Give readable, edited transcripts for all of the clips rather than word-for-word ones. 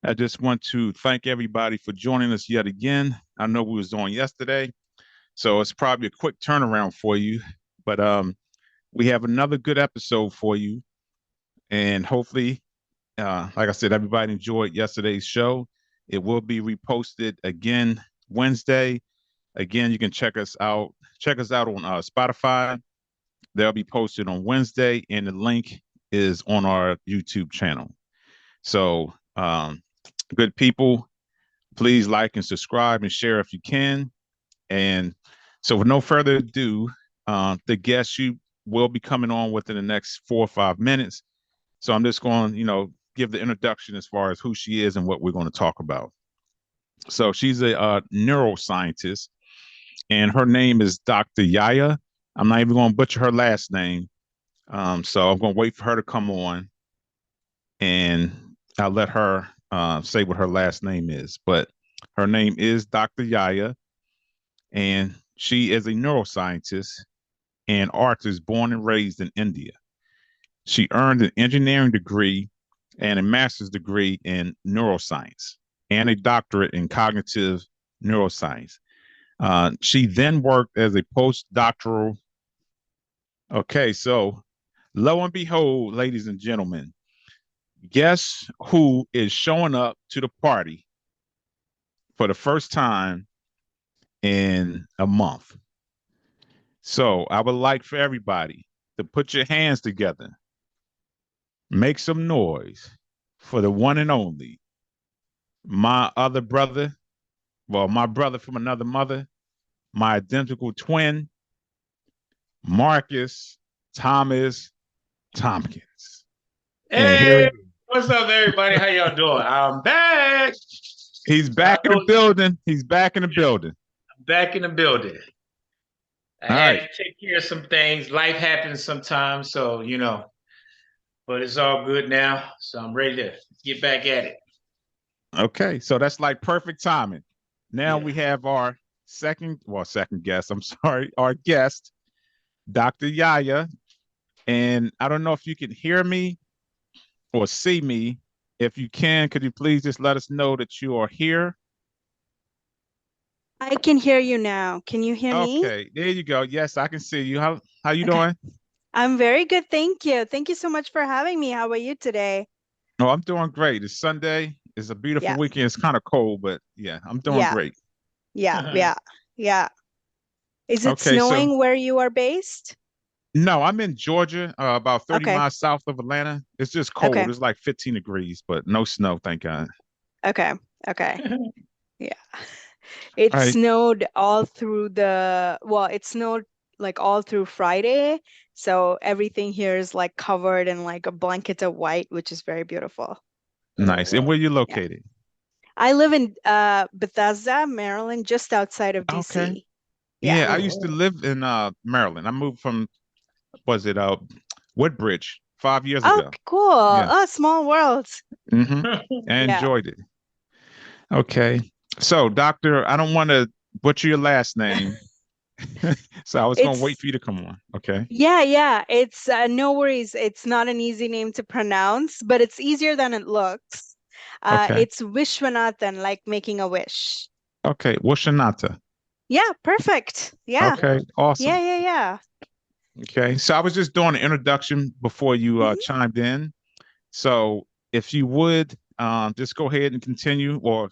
I just want to thank everybody for joining us yet again. I know we was on yesterday, so it's probably a quick turnaround for you, but we have another good episode for you, and hopefully, like I said, everybody enjoyed yesterday's show. It will be reposted again Wednesday. Again, you can check us out. Check us out on Spotify. They'll be posted on Wednesday, and the link is on our YouTube channel. So, good people, please like and subscribe and share if you can. And so, with no further ado, the guest you will be coming on within the next 4 or 5 minutes. So, I'm just going to, give the introduction as far as who she is and what we're going to talk about. So, she's a neuroscientist, and her name is Dr. Yaya. I'm not even going to butcher her last name. So, I'm going to wait for her to come on, and I'll let her say what her last name is. But her name is Dr. Yaya, and she is a neuroscientist and artist born and raised in India. She earned an engineering degree and a master's degree in neuroscience and a doctorate in cognitive neuroscience. She then worked as a postdoctoral. Okay, so lo and behold, ladies and gentlemen, guess who is showing up to the party for the first time in a month? So I would like for everybody to put your hands together, make some noise for the one and only, my other brother, well, my brother from another mother, my identical twin, Marcus Thomas Tompkins. And Hey, what's up, everybody? How y'all doing? I'm back. He's back in the building. He's back in the building. I'm back in the building. I All had right. to take care of some things. Life happens sometimes, so but it's all good now. So I'm ready to get back at it. Okay, so that's like perfect timing. Now Yeah. we have our second guest. I'm sorry, our guest, Dr. Yaya. And I don't know if you can hear me or see me. If you can, could you please just let us know that you are here? I can hear you now. Can you hear me? Okay, there you go. Yes, I can see you. How you Okay. doing? I'm very good, thank you. Thank you so much for having me. How are you today? Oh, I'm doing great. It's Sunday. It's a beautiful Yeah, weekend. It's kind of cold, but yeah, I'm doing yeah, great. yeah, yeah, yeah. Is it Okay, so snowing where you are based? no, I'm in Georgia, about 30 Okay, miles south of Atlanta. It's just okay, cold. It's like 15 degrees, but no snow, thank God. okay, okay. Yeah. All It right. snowed all through it snowed like all through Friday. So everything here is like covered in like a blanket of white, which is very beautiful. Nice. And where you Yeah. located? I live in Bethesda, Maryland, just outside of Okay. DC. Yeah. Yeah, I used to live in Maryland. I moved from was it Woodbridge 5 years Oh, ago. cool. Yeah. Oh, small world. Mm-hmm. I Yeah. enjoyed it. Okay. So, Doctor, I don't want to butcher your last name. So I was gonna wait It's for you to come on. Okay. yeah, yeah. It's no worries. It's not an easy name to pronounce, but it's easier than it looks. Okay. It's Vishwanathan, like making a wish. Okay. Washanata. Yeah, perfect. Yeah. Okay. Yeah, Awesome. yeah, yeah. Okay. So I was just doing an introduction before you Hmm. chimed in. So if you would just go ahead and continue or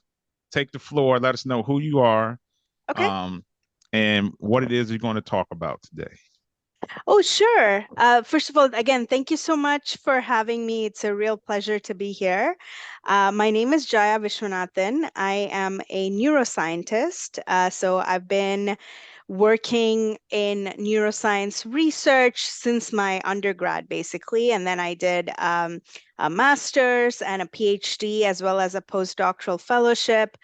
take the floor, let us know who you are, Okay. um, and what it is you're going to talk about today. Oh, sure. First of all, again, thank you so much for having me. It's a real pleasure to be here. My name is Jaya Viswanathan. I am a neuroscientist. So I've been working in neuroscience research since my undergrad, basically. And then I did a master's and a PhD, as well as a postdoctoral fellowship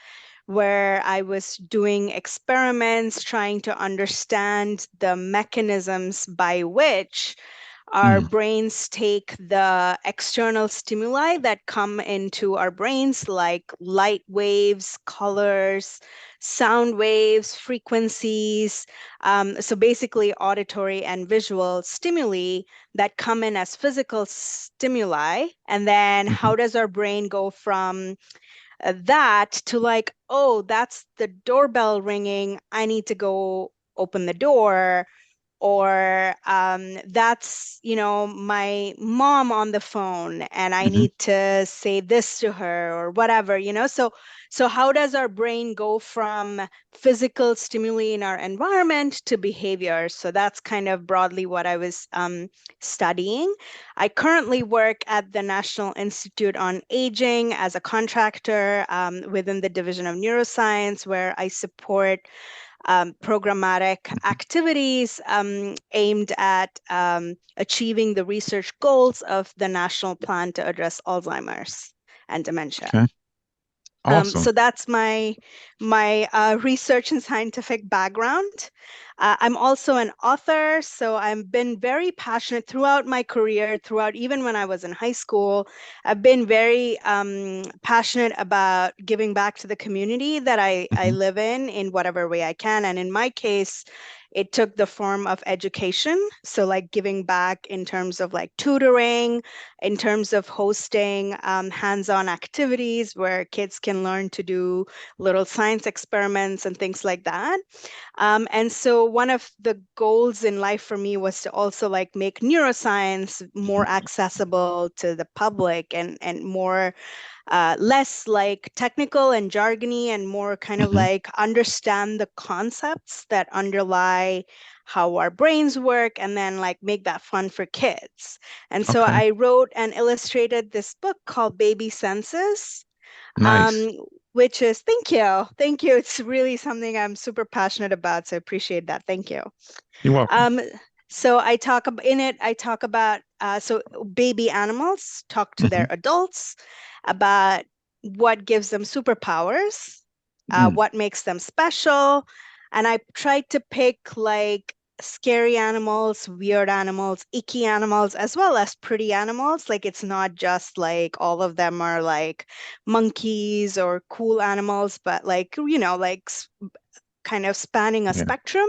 where I was doing experiments trying to understand the mechanisms by which Our brains take the external stimuli that come into our brains, like light waves, colors, sound waves, frequencies. So basically, auditory and visual stimuli that come in as physical stimuli. And then Mm-hmm. how does our brain go from that to like, oh, that's the doorbell ringing. I need to go open the door, or that's my mom on the phone and I Mm-hmm. need to say this to her or whatever. So how does our brain go from physical stimuli in our environment to behavior? So that's kind of broadly what I was studying. I currently work at the National Institute on Aging as a contractor within the Division of Neuroscience, where I support programmatic activities aimed at achieving the research goals of the national plan to address Alzheimer's and dementia. Okay. Awesome. So that's my research and scientific background. I'm also an author, so I've been very passionate throughout my career, throughout even when I was in high school. I've been very passionate about giving back to the community that I Mm-hmm. live in whatever way I can. And in my case, it took the form of education. So like giving back in terms of like tutoring, in terms of hosting hands-on activities where kids can learn to do little science experiments and things like that. And so one of the goals in life for me was to also like make neuroscience more Mm-hmm. accessible to the public and more less like technical and jargony and more kind of Mm-hmm. like understand the concepts that underlie how our brains work and then like make that fun for kids. And so Okay. I wrote and illustrated this book called Baby Senses, um, Nice. which is, thank you. Thank you. It's really something I'm super passionate about. So I appreciate that. Thank you. You're welcome. Um, so I talk in it, I talk about so baby animals talk to Mm-hmm. their adults about what gives them superpowers, Mm. what makes them special, and I tried to pick like scary animals, weird animals, icky animals, as well as pretty animals. Like it's not just like all of them are like monkeys or cool animals, but like like kind of spanning a Yeah. spectrum.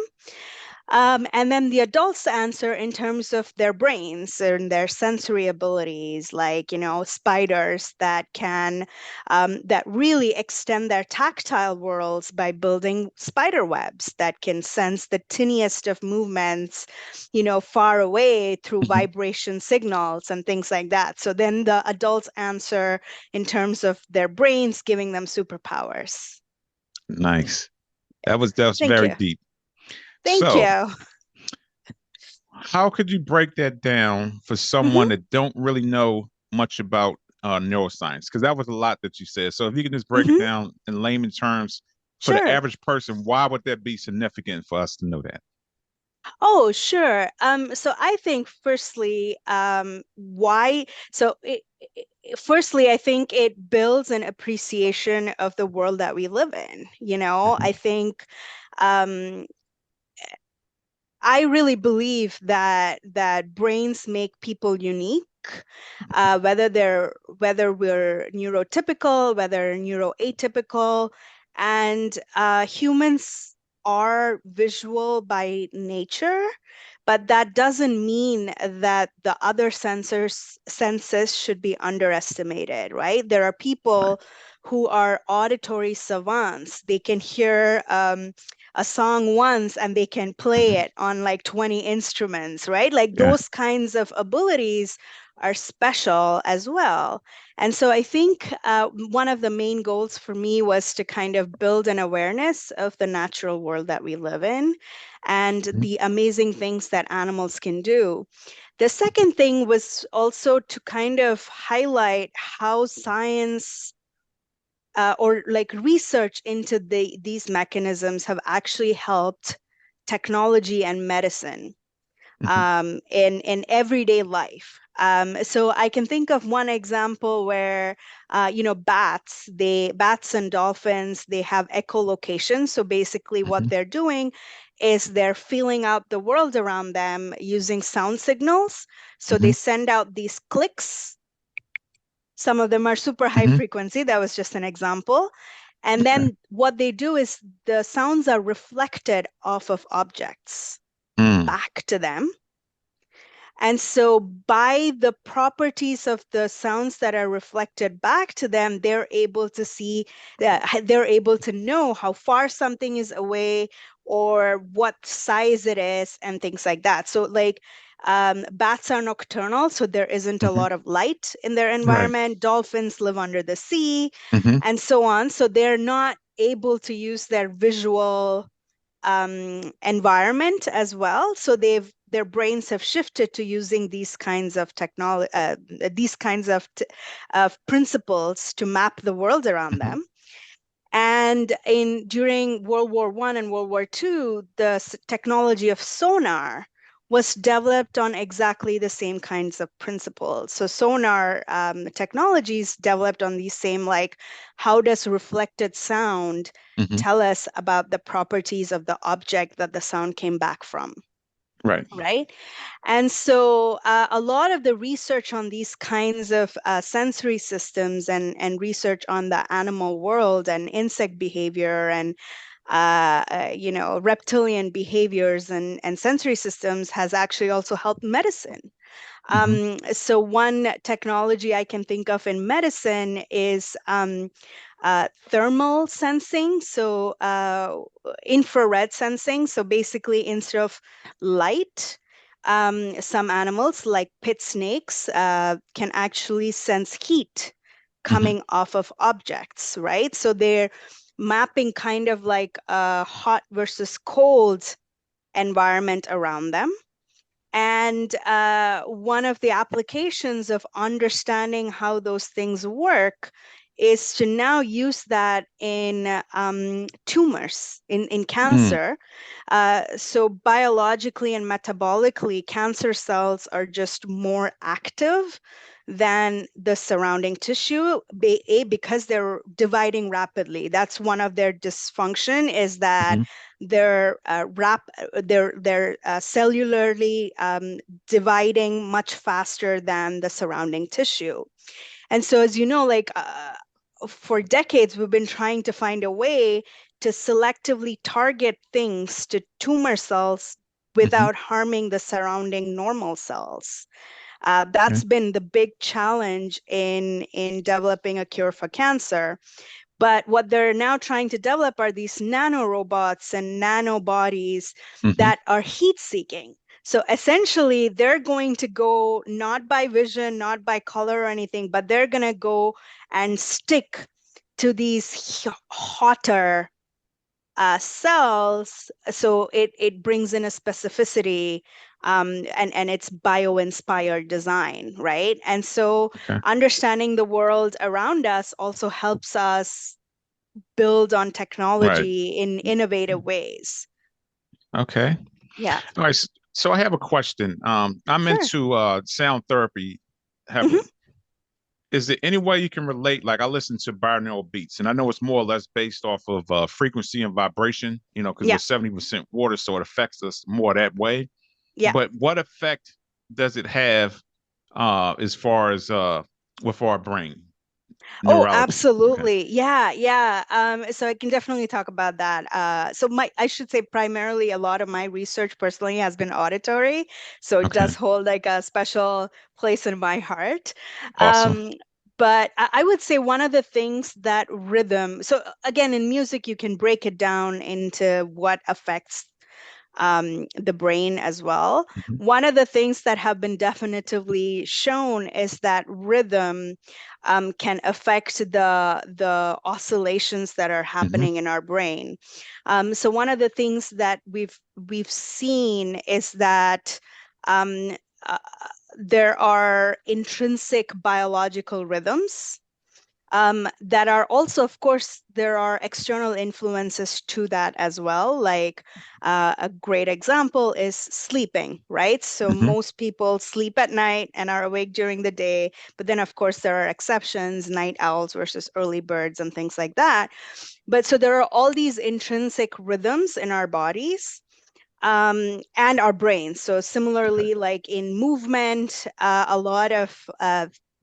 And then the adults answer in terms of their brains and their sensory abilities, like, spiders that can, that really extend their tactile worlds by building spider webs that can sense the tiniest of movements, far away through Mm-hmm. vibration signals and things like that. So then the adults answer in terms of their brains giving them superpowers. Nice. That was Thank very you. deep. Thank So, you. how could you break that down for someone Hmm. that don't really know much about neuroscience? Because that was a lot that you said. So, if you can just break it Hmm. down in layman terms for the Sure. average person, why would that be significant for us to know that? Oh, sure. So I think firstly, why? So firstly, I think it builds an appreciation of the world that we live in. Hmm. I think um, I really believe that brains make people unique, whether we're neurotypical, whether neuroatypical, and humans are visual by nature, but that doesn't mean that the other senses should be underestimated, right? There are Right. people who are auditory savants. They can hear a song once and they can play Hmm. it on like 20 instruments, right? Like Yeah. those kinds of abilities are special as well. And so I think one of the main goals for me was to kind of build an awareness of the natural world that we live in and Hmm. the amazing things that animals can do. The second thing was also to kind of highlight how science or like research into these mechanisms have actually helped technology and medicine Hmm. in everyday life. So I can think of one example where, bats and dolphins, they have echolocation. So basically, what Hmm. they're doing is they're feeling out the world around them using sound signals. So they send out these clicks. Some of them are super high frequency. That was just an example. And then what they do is the sounds are reflected off of objects back to them. And so by the properties of the sounds that are reflected back to them, they're able to see that they're able to know how far something is away or what size it is and things like that. So like bats are nocturnal, so there isn't a lot of light in their environment. Right. Dolphins live under the sea Mm-hmm. and so on. So they're not able to use their visual environment as well. So their brains have shifted to using these kinds of technology, these kinds of principles to map the world around them. And during World War I and World War II, the technology of sonar was developed on exactly the same kinds of principles. So sonar technologies developed on these same, like, how does reflected sound tell us about the properties of the object that the sound came back from? Right. Right. And so a lot of the research on these kinds of sensory systems and research on the animal world and insect behavior and reptilian behaviors and sensory systems has actually also helped medicine. So one technology I can think of in medicine is thermal sensing, so infrared sensing. So basically, instead of light, some animals like pit snakes can actually sense heat coming off of objects, right? So they're mapping kind of like a hot versus cold environment around them. And one of the applications of understanding how those things work is to now use that in tumors, in cancer. So biologically and metabolically, cancer cells are just more active than the surrounding tissue, because they're dividing rapidly. That's one of their dysfunction, is that they're cellularly dividing much faster than the surrounding tissue. And so, as you know, like for decades, we've been trying to find a way to selectively target things to tumor cells without harming the surrounding normal cells. That's been the big challenge in developing a cure for cancer. But what they're now trying to develop are these nanorobots and nanobodies that are heat-seeking. So essentially, they're going to go not by vision, not by color or anything, but they're going to go and stick to these hotter cells. So it brings in a specificity, and it's bio-inspired design, right? And so understanding the world around us also helps us build on Right. technology in innovative ways. Okay. Yeah, All right. So I have a question. I'm sure. into sound therapy Mhm. heavily. Is there any way you can relate? Like I listen to binaural beats, and I know it's more or less based off of frequency and vibration, because Yeah, we're 70% water, so it affects us more that way. yeah. But what effect does it have as far as with our brain Oh, neurology? Okay. absolutely. Yeah, yeah. So I can definitely talk about that. So I should say primarily a lot of my research personally has been auditory. So it Okay. does hold like a special place in my heart. Awesome. Um, but I would say one of the things that rhythm, so again, in music, you can break it down into what affects the brain as well. One of the things that have been definitively shown is that rhythm can affect the oscillations that are happening in our brain. So one of the things that we've seen is that um, uh, there are intrinsic biological rhythms that are also, of course, there are external influences to that as well. Like a great example is sleeping, right? So most people sleep at night and are awake during the day. But then, of course, there are exceptions, night owls versus early birds and things like that. But so there are all these intrinsic rhythms in our bodies. and our brains. So similarly, like in movement, a lot of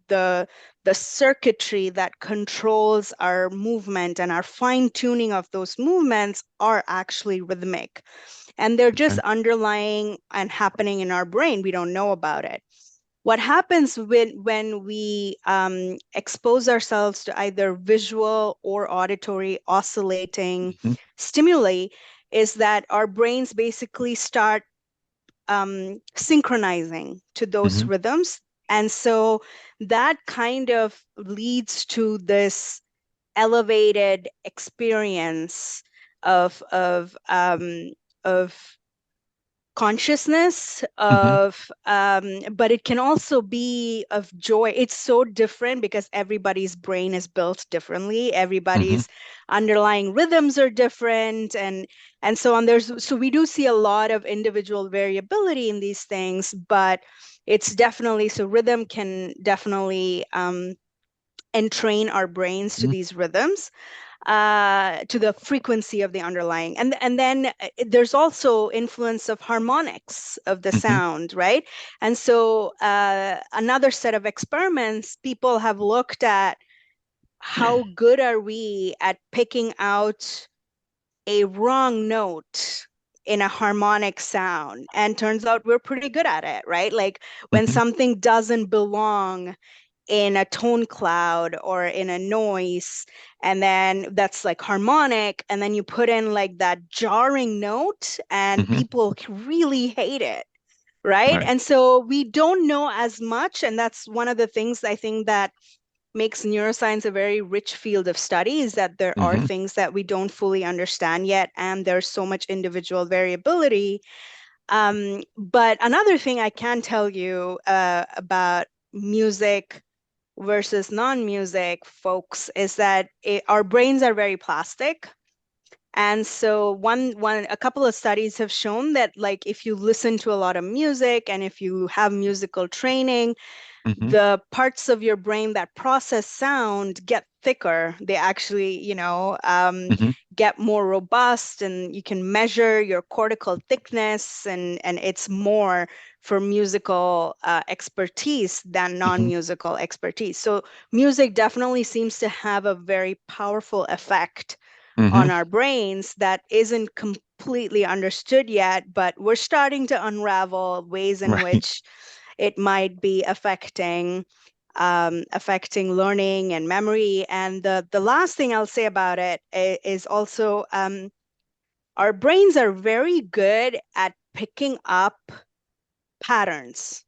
the the circuitry that controls our movement and our fine tuning of those movements are actually rhythmic, and they're just Okay. underlying and happening in our brain. We don't know about it. What happens when we expose ourselves to either visual or auditory oscillating Mm-hmm. stimuli is that our brains basically start synchronizing to those Mm-hmm. rhythms. And so that kind of leads to this elevated experience of consciousness Mm-hmm. of but it can also be of joy. It's so different because everybody's brain is built differently, Mm-hmm. everybody's underlying rhythms are different, and so on. So we do see a lot of individual variability in these things, but it's definitely, so rhythm can definitely entrain our brains to these rhythms, to the frequency of the underlying. And then there's also influence of harmonics of the Mm-hmm. sound, right? And so another set of experiments, people have looked at how good are we at picking out a wrong note in a harmonic sound. And turns out we're pretty good at it, right? Like when Mm-hmm. something doesn't belong in a tone cloud or in a noise, and then that's like harmonic, and then you put in like that jarring note and Mm-hmm. people really hate it, right? Right. And so we don't know as much, and that's one of the things I think that makes neuroscience a very rich field of study, is that there are Mm-hmm. things that we don't fully understand yet, and there's so much individual variability. But another thing I can tell you about music versus non-music folks is that our brains are very plastic. And so a couple of studies have shown that like if you listen to a lot of music and if you have musical training, Mm-hmm. the parts of your brain that process sound get thicker. They actually, Mm-hmm. get more robust, and you can measure your cortical thickness, and it's more for musical expertise than Mm-hmm. non-musical expertise. So music definitely seems to have a very powerful effect Mm-hmm. on our brains that isn't completely understood yet, but we're starting to unravel ways in Right. which it might be affecting learning and memory. And the last thing I'll say about it is also our brains are very good at picking up patterns,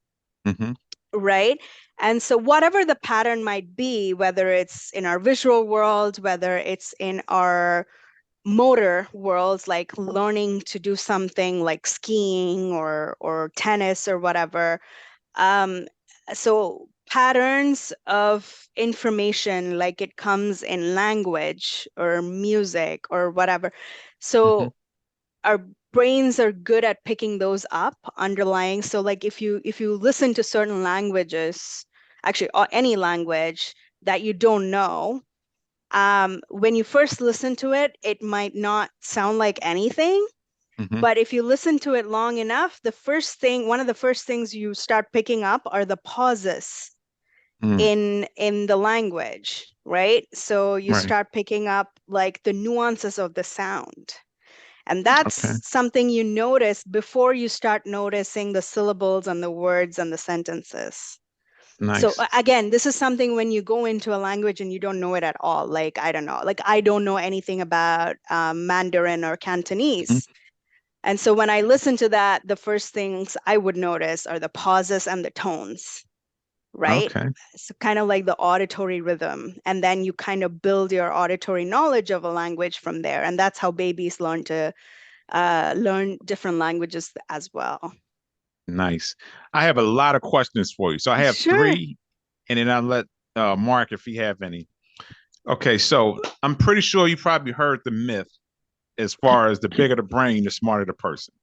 Mm-hmm. right? And so whatever the pattern might be, whether it's in our visual world, whether it's in our motor worlds, like learning to do something like skiing or tennis or whatever. Um, so patterns of information, like it comes in language or music or whatever. Mm-hmm. So our brains are good at picking those up underlying. So like if you listen to certain languages, actually or any language that you don't know, when you first listen to it, it might not sound like anything. Mm-hmm. But if you listen to it long enough, one of the first things you start picking up are the pauses Mm. in the language, right? So you Right. start picking up like the nuances of the sound. And Okay. that's something you notice before you start noticing the syllables and the words and the sentences. So Nice. again, this is something when you go into a language and you don't know it at all. Like, I don't know, like I don't know anything about Mandarin or Mm-hmm. Cantonese. And so when I listen to that, the first things I would notice are the pauses and the tones, right? Okay. So kind of like the auditory rhythm. And then you kind of build your auditory knowledge of a language from there. And that's how babies learn to learn different languages as well. Nice. I have a lot of questions for you. So I have Sure. three, and then I'll let Mark if he have any. Okay, so I'm pretty sure you probably heard the myth as far as the bigger the brain, the smarter the person.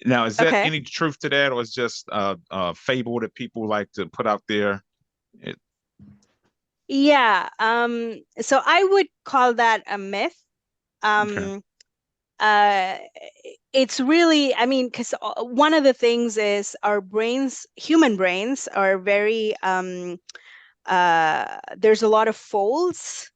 Now, is that Okay. any truth to that, or is just a fable that people like to put out there? It, Yeah. So I would call that a myth. okay. Um, uh, It's really, I mean, because one of the things is our brains, human brains, are very, there's a lot of folds.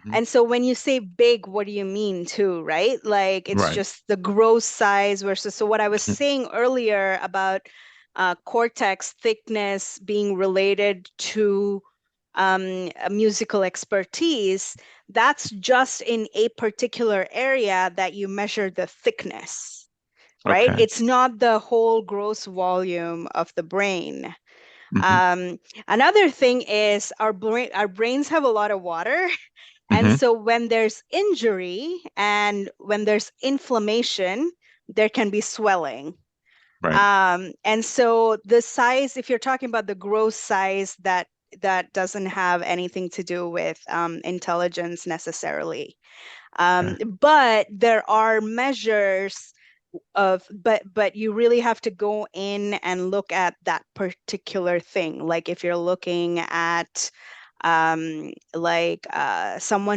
Hmm. And so when you say big, what do you mean too, right? Like it's Right. just the gross size versus. So what I was Mhm. saying earlier about cortex thickness being related to musical expertise, that's just in a particular area that you measure the thickness, right? Okay. It's not the whole gross volume of the brain. Hmm. Um, Another thing is our brains have a lot of water. And Hmm. so when there's injury and when there's inflammation, there can be swelling. Right. And so the size, if you're talking about the gross size, that doesn't have anything to do with intelligence necessarily. Okay. But there are measures but you really have to go in and look at that particular thing. Like if you're looking at someone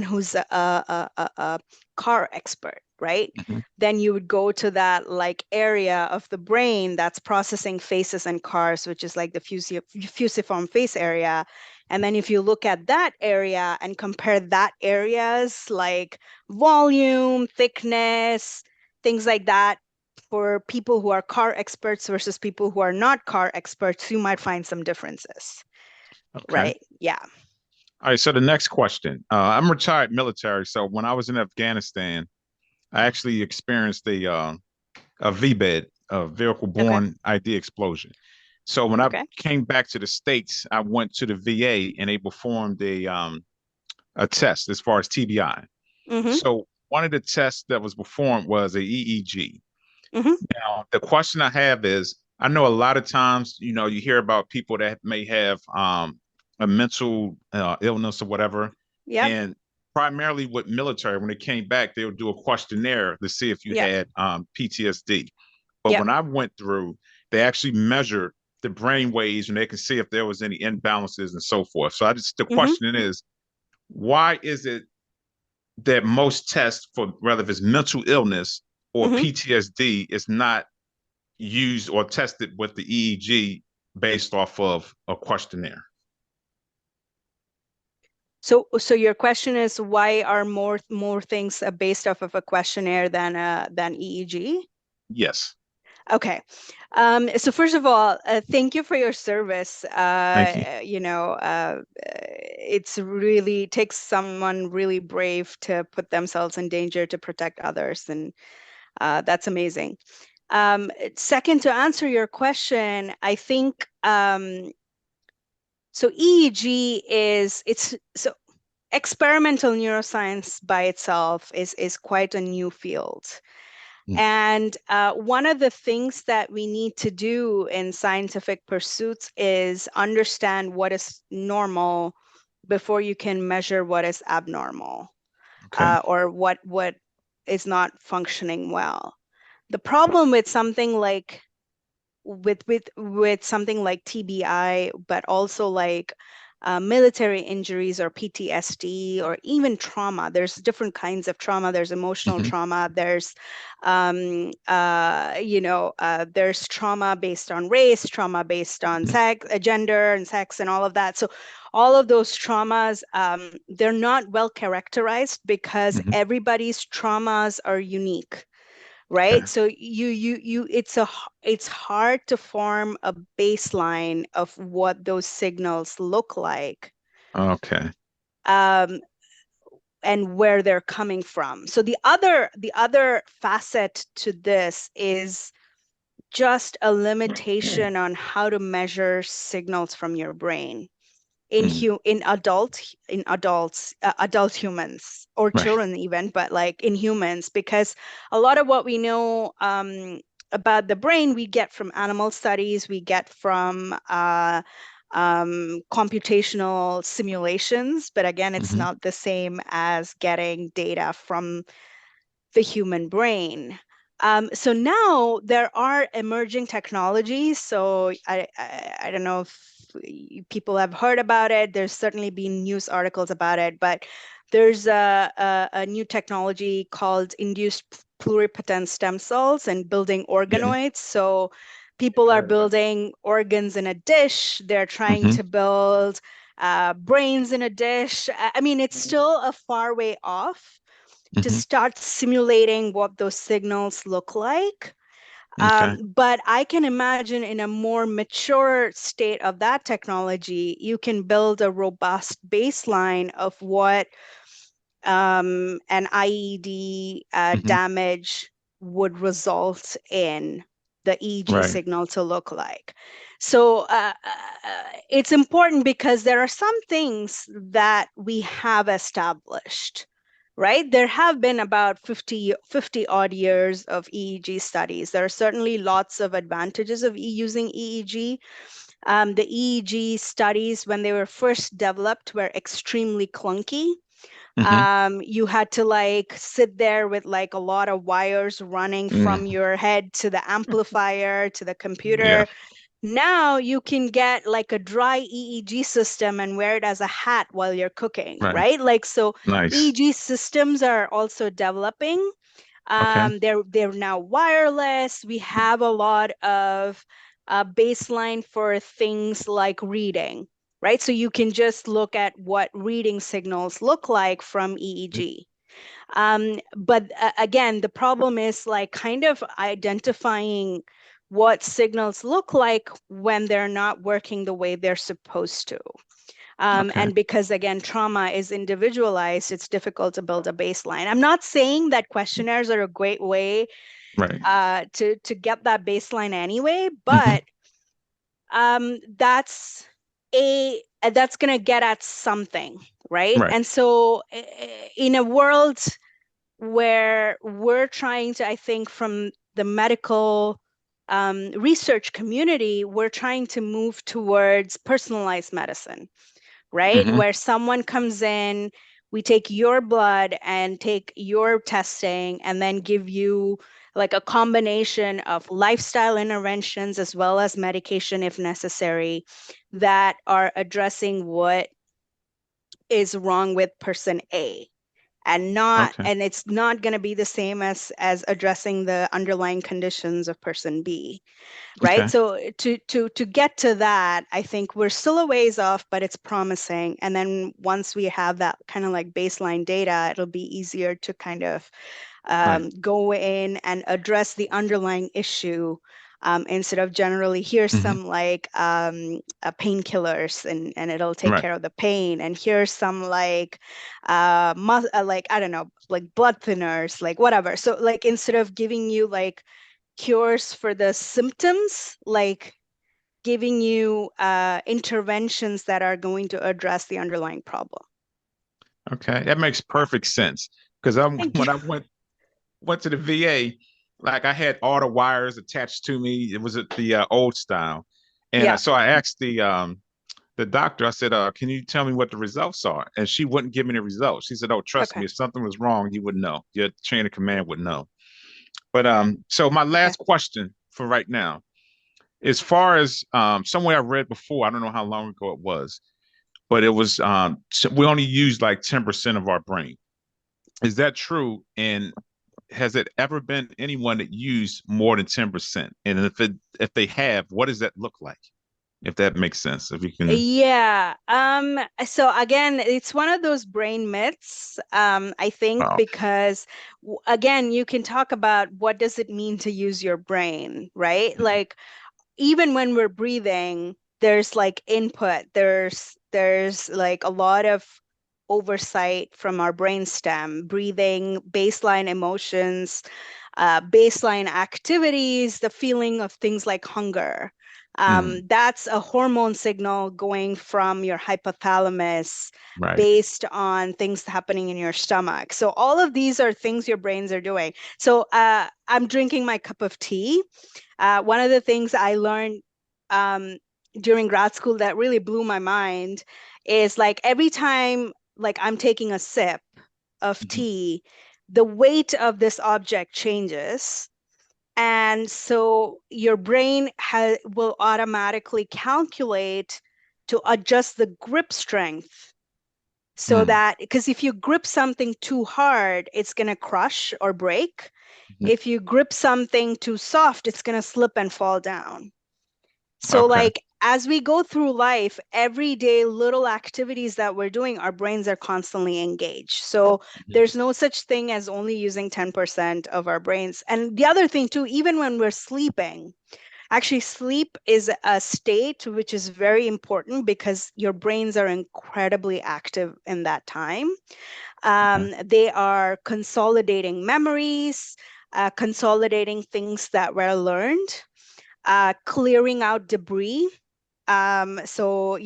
who's a car expert, right? Hmm. Then you would go to that like area of the brain that's processing faces and cars, which is like the fusiform face area. And then if you look at that area and compare that area's like volume, thickness, things like that, for people who are car experts versus people who are not car experts, you might find some differences, Okay. right? Yeah. All right. So the next question. I'm retired military, so when I was in Afghanistan, I actually experienced a VBED, a Okay. vehicle-borne ID explosion. So when I Okay. came back to the States, I went to the VA and they performed a test as far as TBI. Mm-hmm. So one of the tests that was performed was a EEG. Mm-hmm. Now, the question I have is, I know a lot of times, you hear about people that may have a mental illness or whatever, Yep. and primarily with military, when they came back, they would do a questionnaire to see if you Yep. had PTSD. But Yep. when I went through, they actually measured the brain waves and they can see if there was any imbalances and so forth. So the Mm-hmm. question is, why is it that most tests for whether it's mental illness or Mm-hmm. PTSD is not used or tested with the EEG based off of a questionnaire? So your question is why are more things based off of a questionnaire than EEG? Yes. Okay. So first of all, thank you for your service. Thank you. It's really takes someone really brave to put themselves in danger to protect others, and that's amazing. Second, to answer your question, I think so. EEG it's so experimental neuroscience by itself is quite a new field. Mm. And one of the things that we need to do in scientific pursuits is understand what is normal before you can measure what is abnormal, Okay. or what is not functioning well. The problem with something like with something like TBI, but also like military injuries or PTSD or even trauma. There's different kinds of trauma. There's emotional Hmm. trauma. There's trauma based on race, trauma based on Hmm. sex, gender, and sex, and all of that. So all of those traumas, they're not well characterized because Hmm. everybody's traumas are unique, Okay. right? So it's hard to form a baseline of what those signals look like, Okay. um, and where they're coming from. So the other facet to this is just a limitation on how to measure signals from your brain Mm. in adults, adult humans or Right. children even, but like in humans, because a lot of what we know about the brain we get from animal studies, we get from computational simulations, but again, it's Hmm. not the same as getting data from the human brain. So now there are emerging technologies. So I don't know if people have heard about it. There's certainly been news articles about it, but there's a new technology called induced pluripotent stem cells and building Yeah. organoids. So people are building organs in a dish. They're trying Mm-hmm. to build brains in a dish. I mean, it's still a far way off to Mm-hmm. start simulating what those signals look like. Okay. But I can imagine in a more mature state of that technology, you can build a robust baseline of what an IED Mm-hmm. damage would result in the EEG Right. signal to look like. So it's important because there are some things that we have established, right? There have been about 50 odd years of EEG studies. There are certainly lots of advantages of using EEG. The EEG studies, when they were first developed, were extremely clunky. Mm-hmm. You had to like sit there with like a lot of wires running from Mm. your head to the amplifier to the Yeah. computer. Now you can get like a dry EEG system and wear it as a hat while you're cooking, Right. right? Like, so Nice. EEG systems are also developing. Okay. They're now wireless. We have a lot of baseline for things like reading, right? So you can just look at what reading signals look like from EEG. But again, the problem is like kind of identifying what signals look like when they're not working the way they're supposed to. Okay. And because again, trauma is individualized, it's difficult to build a baseline. I'm not saying that questionnaires are a great way Right. to get that baseline anyway, Mm-hmm. but that's that's going to get at something, right? Right. And so in a world where we're trying to, I think, from the medical research community, we're trying to move towards personalized medicine, right? Mm-hmm. Where someone comes in, we take your blood and take your testing and then give you like a combination of lifestyle interventions as well as medication if necessary that are addressing what is wrong with person A Okay. and it's not going to be the same as addressing the underlying conditions of person B, right? Okay. So to get to that, I think we're still a ways off, but it's promising. And then once we have that kind of like baseline data, it'll be easier to kind of Right. go in and address the underlying issue instead of generally here's Mm-hmm. some like painkillers and it'll take Right. care of the pain, and here's some like like I don't know, like blood thinners, like whatever. So like instead of giving you like cures for the symptoms, like giving you interventions that are going to address the underlying problem. Okay. That makes Yeah. perfect sense. Because I'm Thank you. when I went to the VA, like I had all the wires attached to me. It was at the old style, and Yeah. so I asked the doctor. I said, "Can you tell me what the results are?" And she wouldn't give me the results. She said, "Oh, trust Okay. me, if something was wrong, you would know. Your chain of command would know." But so my Okay. last question for right now, as far as somewhere I read before, I don't know how long ago it was, but it was we only use like 10% of our brain. Is that true? And has it ever been anyone that used more than 10%? And if they have, what does that look like? If that makes sense, if you can. Yeah. So again, it's one of those brain myths, I think, Oh, because again, you can talk about what does it mean to use your brain, right? mhm, Like even when we're breathing, there's like input, there's like a lot of oversight from our brainstem, breathing, baseline emotions, baseline activities, the feeling of things like hunger. mm, That's a hormone signal going from your hypothalamus right. based on things happening in your stomach. So all of these are things your brains are doing. So I'm drinking my cup of tea. One of the things I learned um, during grad school that really blew my mind is like every time like I'm taking a sip of Mhm, tea, the weight of this object changes. And so your brain will automatically calculate to adjust the grip strength so mm, that because if you grip something too hard, it's going to crush or break. Mhm. If you grip something too soft, it's going to slip and fall down. So Okay. like as we go through life, everyday little activities that we're doing, our brains are constantly engaged. So Mhm. there's no such thing as only using 10% of our brains. And the other thing too, even when we're sleeping, actually sleep is a state which is very important because your brains are incredibly active in that time. Okay. They are consolidating memories, consolidating things that were learned, clearing out debris. So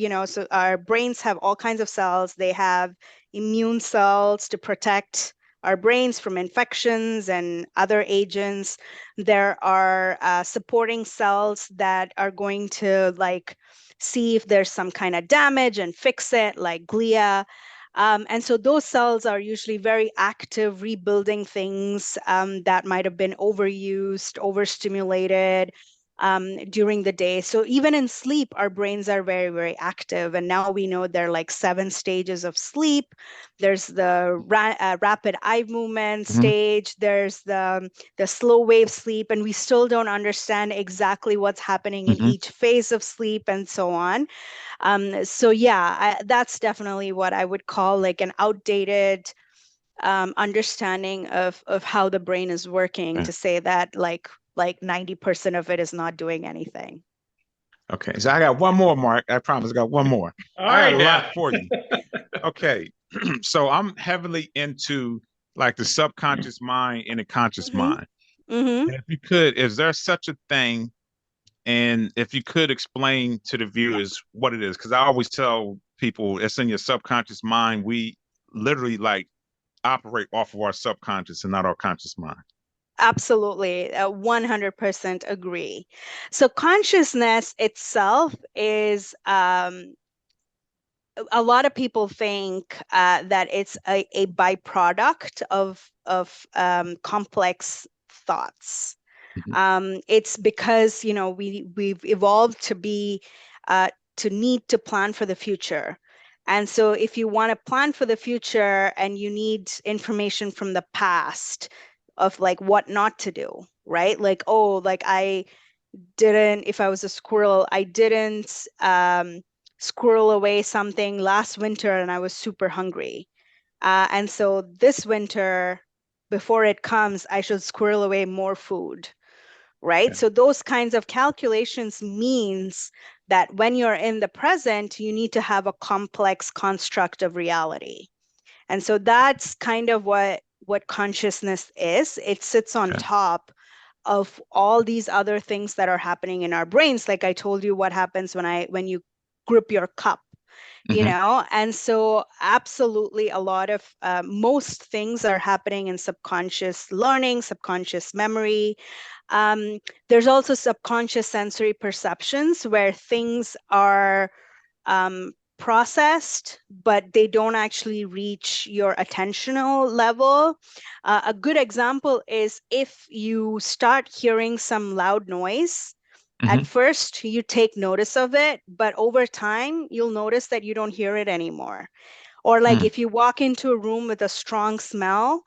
our brains have all kinds of cells. They have immune cells to protect our brains from infections and other agents. There are supporting cells that are going to like see if there's some kind of damage and fix it, like glia. And so those cells are usually very active, rebuilding things that might have been overused, overstimulated during the day. So even in sleep, our brains are very, very active. And now we know there are like 7 stages of sleep. There's the rapid eye movement Mhm. stage. There's the slow wave sleep, and we still don't understand exactly what's happening in Mhm. each phase of sleep and so on. So yeah, that's definitely what I would call like an outdated understanding of how the brain is working Okay. to say that like 90% of it is not doing anything. Okay. So I got one more, Mark. I promise I got one more. All I got right a lot now. for you. Okay. So I'm heavily into like the subconscious mind and the conscious Mm-hmm. mind. Mm-hmm. And if you could, is there such a thing? And if you could explain to the viewers what it is, because I always tell people it's in your subconscious mind. We literally like operate off of our subconscious and not our conscious mind. Absolutely, 100% agree. So consciousness itself is a lot of people think that it's a byproduct of complex thoughts. Mhm. It's because we've evolved to be to need to plan for the future. And so if you want to plan for the future and you need information from the past of like what not to do, right? Like, oh, like I didn't, if I was a squirrel, I didn't squirrel away something last winter and I was super hungry. And so this winter, before it comes, I should squirrel away more food, right? Okay. So those kinds of calculations means that when you're in the present, you need to have a complex construct of reality. And so that's kind of what consciousness is. It sits on Okay. top of all these other things that are happening in our brains. Like I told you what happens when you grip your cup, Hmm. and so absolutely a lot of most things are happening in subconscious learning, subconscious memory. There's also subconscious sensory perceptions where things are processed, but they don't actually reach your attentional level. A good example is if you start hearing some loud noise. At Hmm. first, you take notice of it, but over time, you'll notice that you don't hear it anymore. Or, like, Mm. if you walk into a room with a strong smell,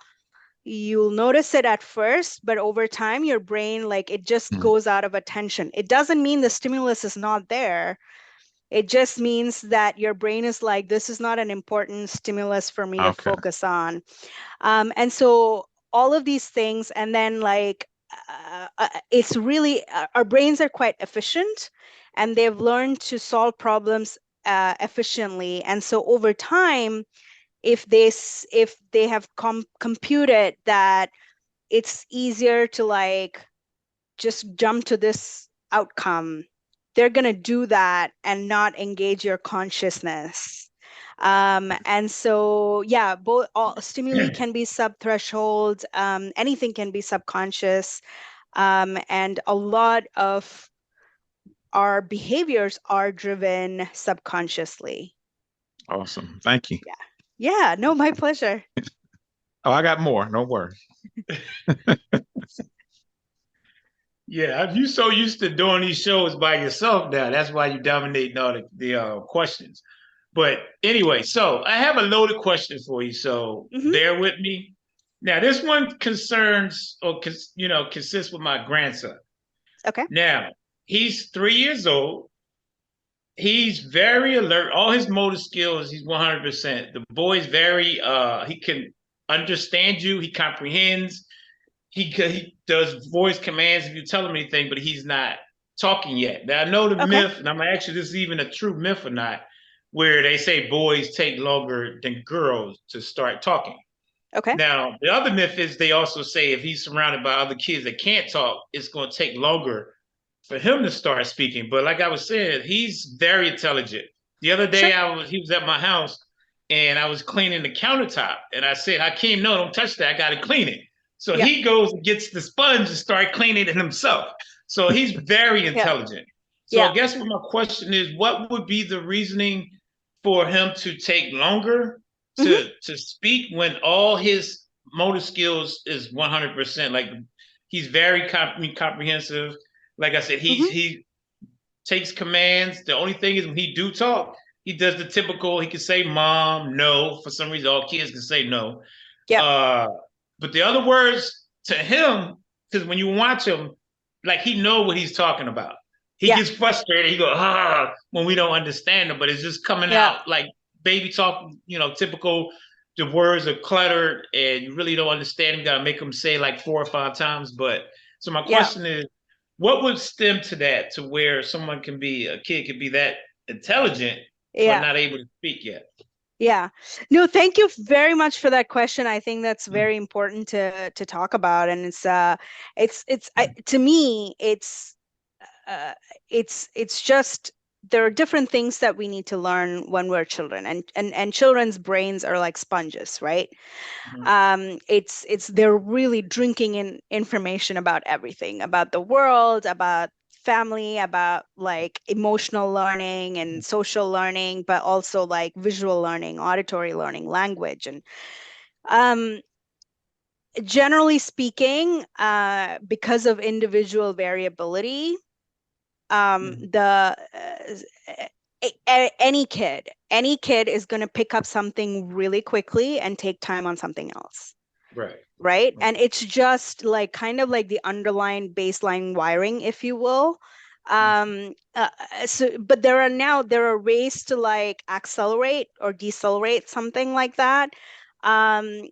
you'll notice it at first, but over time, your brain, like, it just Mm. goes out of attention. It doesn't mean the stimulus is not there. It just means that your brain is like, this is not an important stimulus for me to Okay. focus on. And so all of these things, and then like it's really our brains are quite efficient, and they've learned to solve problems efficiently. And so over time, if they have computed that it's easier to like just jump to this outcome, they're going to do that and not engage your consciousness. And so, yeah, both all stimuli can be subthreshold, anything can be subconscious, and a lot of our behaviors are driven subconsciously. Awesome. Thank you. Yeah. Yeah, no, my pleasure. Oh, I got more. Don't worry. Yeah, you so used to doing these shows by yourself now. That's why you dominate all the questions. But anyway, so I have a loaded question for you. So Hmm. bear with me. Now, this one concerns or consists with my grandson. Okay. Now, he's 3 years old. He's very alert. All his motor skills, he's 100%. The boy's very he can understand you, he comprehends, he does voice commands if you tell him anything, but he's not talking yet. Now I know the Okay. myth, and I'm actually this is even a true myth or not, where they say boys take longer than girls to start talking. Okay. Now, the other myth is they also say if he's surrounded by other kids that can't talk, it's going to take longer for him to start speaking. But like I was saying, he's very intelligent. The other day, Sure. he was at my house and I was cleaning the countertop, and I said, "Hakeem, no, don't touch that. I got to clean it." So Yeah. he goes and gets the sponge and start cleaning it himself. So he's very intelligent. So Yeah. I guess what my question is, what would be the reasoning for him to take longer Mm-hmm. to speak when all his motor skills is 100%? Like he's very comprehensive. Like I said, Mm-hmm. he takes commands. The only thing is when he do talk, he does the typical. He can say mom, no. For some reason, all kids can say no. Yeah. But the other words to him, because when you watch him, like he know what he's talking about. He Yeah. gets frustrated. He goes when we don't understand him, but it's just coming Yeah. out like baby talk. Typical. The words are cluttered, and you really don't understand him. You got to make him say like 4 or 5 times. But so my Yeah. question is, what would stem to that, to where a kid could be that intelligent but Yeah. not able to speak yet? Yeah. No, thank you very much for that question. I think that's very important to talk about. And to me, it's just there are different things that we need to learn when we're children, and children's brains are like sponges, right? It's they're really drinking in information about everything, about the world, about family, about like emotional learning and social learning, but also like visual learning, auditory learning, language. And um, generally speaking, because of individual variability, any kid is going to pick up something really quickly and take time on something else. Right. And it's just like kind of like the underlying baseline wiring, if you will. But there are ways to like accelerate or decelerate something like that. Um,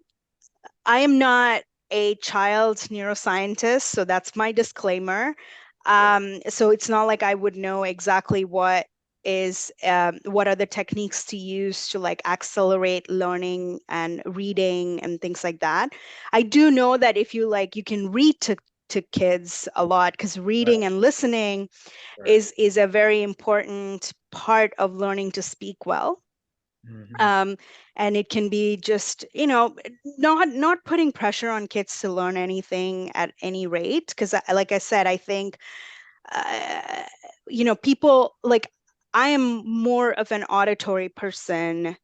I am not a child neuroscientist, so that's my disclaimer. So it's not like I would know exactly what are the techniques to use to like accelerate learning and reading and things like that. I do know that if you like, you can read to kids a lot, because reading and listening is a very important part of learning to speak well. And it can be just, not putting pressure on kids to learn anything at any rate. Because like I said, I think, uh, people like, I am more of an auditory person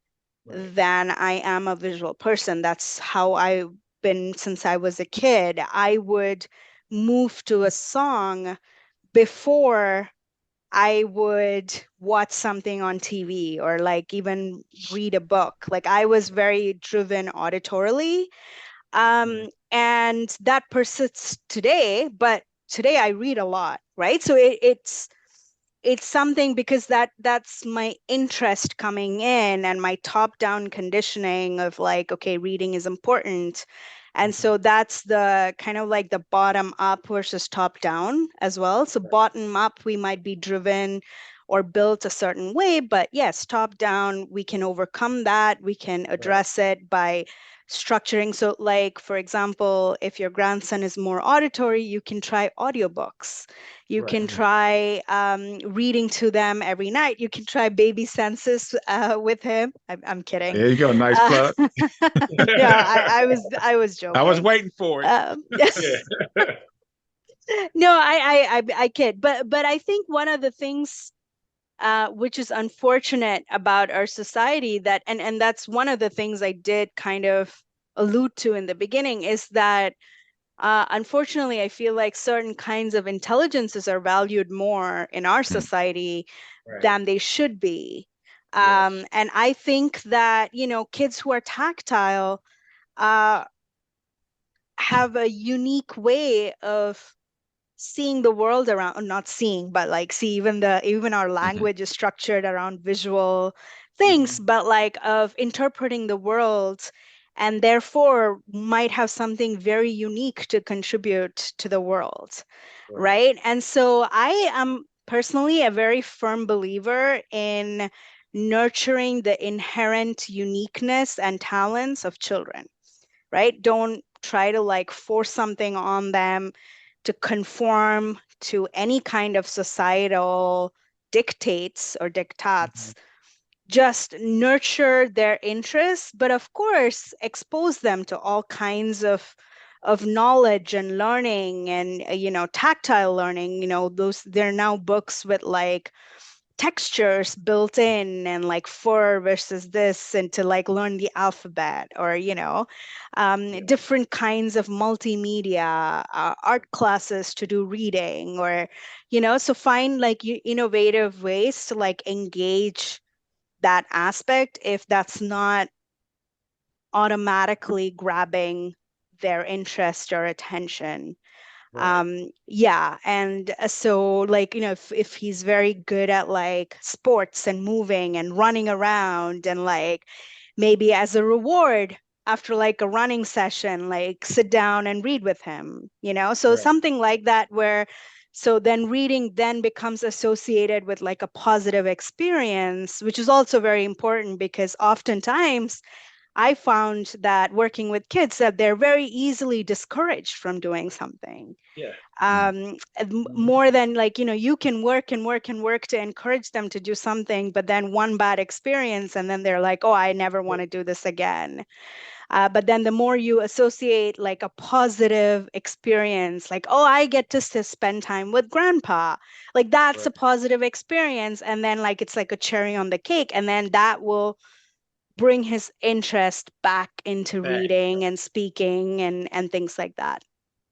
than I am a visual person. That's how I've been since I was a kid. I would move to a song before I would watch something on TV or like even read a book. Like I was very driven auditorily. And that persists today, but today I read a lot, right? So it's something, because that's my interest coming in and my top-down conditioning of like, okay, reading is important. And so that's the kind of like the bottom up versus top down as well. So bottom up, we might be driven or built a certain way, but yes, top down, we can overcome that. We can address it by structuring. So like, for example, if your grandson is more auditory, you can try audiobooks. You can try reading to them every night. You can try baby census with him. I'm kidding. There you go. Nice plug. Yeah, I was joking. I was waiting for it. No, I kid. But I think one of the things which is unfortunate about our society, and that's one of the things I did kind of allude to in the beginning, is that unfortunately, I feel like certain kinds of intelligences are valued more in our society than they should be. And I think that, kids who are tactile, uh, have a unique way of seeing the world around, or not seeing, but like see, even our Hmm. language is structured around visual things, Mhm. but like of interpreting the world, and therefore might have something very unique to contribute to the world, Right. right? And so I am personally a very firm believer in nurturing the inherent uniqueness and talents of children, right? Don't try to like force something on them to conform to any kind of societal dictates or diktats. Mhm. Just nurture their interests, but of course, expose them to all kinds of knowledge and learning and tactile learning. Those there are now books with like textures built in and like for versus this and to like learn the alphabet or Yeah. different kinds of multimedia art classes to do reading or so find like innovative ways to like engage that aspect if that's not automatically grabbing their interest or attention. Right. Yeah, and so like if he's very good at like sports and moving and running around and like maybe as a reward after like a running session like sit down and read with him, so Right. something like that where so then reading then becomes associated with like a positive experience, which is also very important because oftentimes I found that working with kids that they're very easily discouraged from doing something. Yeah. Mhm. More than like, you can work and work and work to encourage them to do something, but then one bad experience and then they're like, oh, I never want to do this again. But then the more you associate like a positive experience, like, oh, I get to spend time with grandpa, like that's a Right. positive experience. And then like it's like a cherry on the cake. And then that will bring his interest back into Back. reading and speaking and things like that.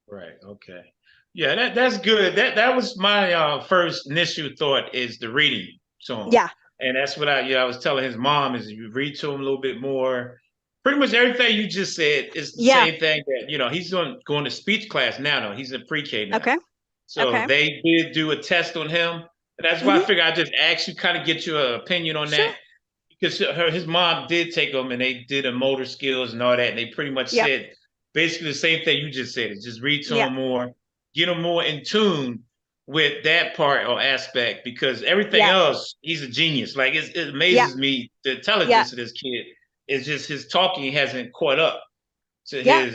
Right. Okay. Yeah, that's good. That was my first initial thought is the reading to him, Yeah, and that's what I was telling his mom is you read to him a little bit more. Pretty much everything you just said is the yeah. same thing that he's going to speech class now. Though he's in pre-K now, Okay, so okay. they did do a test on him, and that's why I Hmm. figured I just ask you, kind of get your opinion on Sure. that because his mom did take him and they did a motor skills and all that, and they pretty much Yep. said basically the same thing you just said. Is just read to Yeah. him more, get him more in tune with that part or aspect because everything Yeah. else he's a genius. Like it Yeah. amazes me the Yeah. intelligence of this kid. It's just his talking hasn't caught up to Yeah.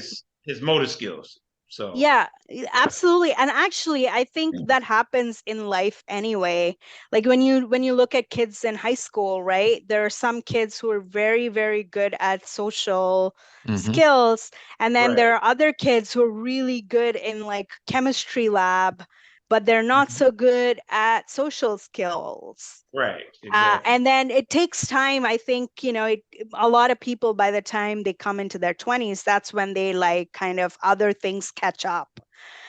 his motor skills. So Yeah, yeah. absolutely. And actually, I think that happens in life anyway. Like when you look at kids in high school, right? There are some kids who are very, very good at social Hmm. skills, and then Right. there are other kids who are really good in like chemistry lab, but they're not Mhm. so good at social skills. Right. Exactly. And then it takes time. I think, a lot of people, by the time they come into their 20s, that's when they like kind of other things catch up.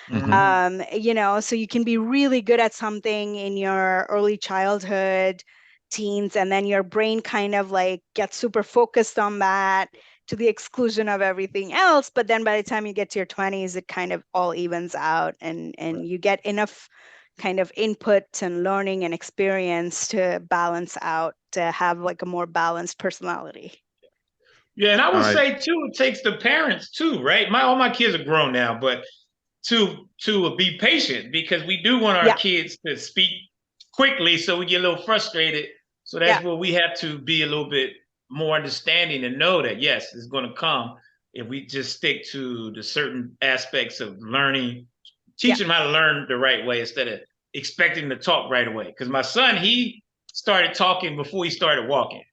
Hmm. Hmm. So you can be really good at something in your early childhood, teens, and then your brain kind of like gets super focused on that to the exclusion of everything else. But then by the time you get to your 20s, it kind of all evens out and Right. you get enough kind of input and learning and experience to balance out to have like a more balanced personality. Yeah, and I All would right. say too, it takes the parents too, right? My all my kids are grown now, but to be patient because we do want our Yeah, kids to speak quickly, so we get a little frustrated. So yeah, that's where we have to be a little bit more understanding and know that yes, it's going to come if we just stick to the certain aspects of learning, yeah. teach them how to learn the right way instead of expecting to talk right away. Because my son, he started talking before he started walking,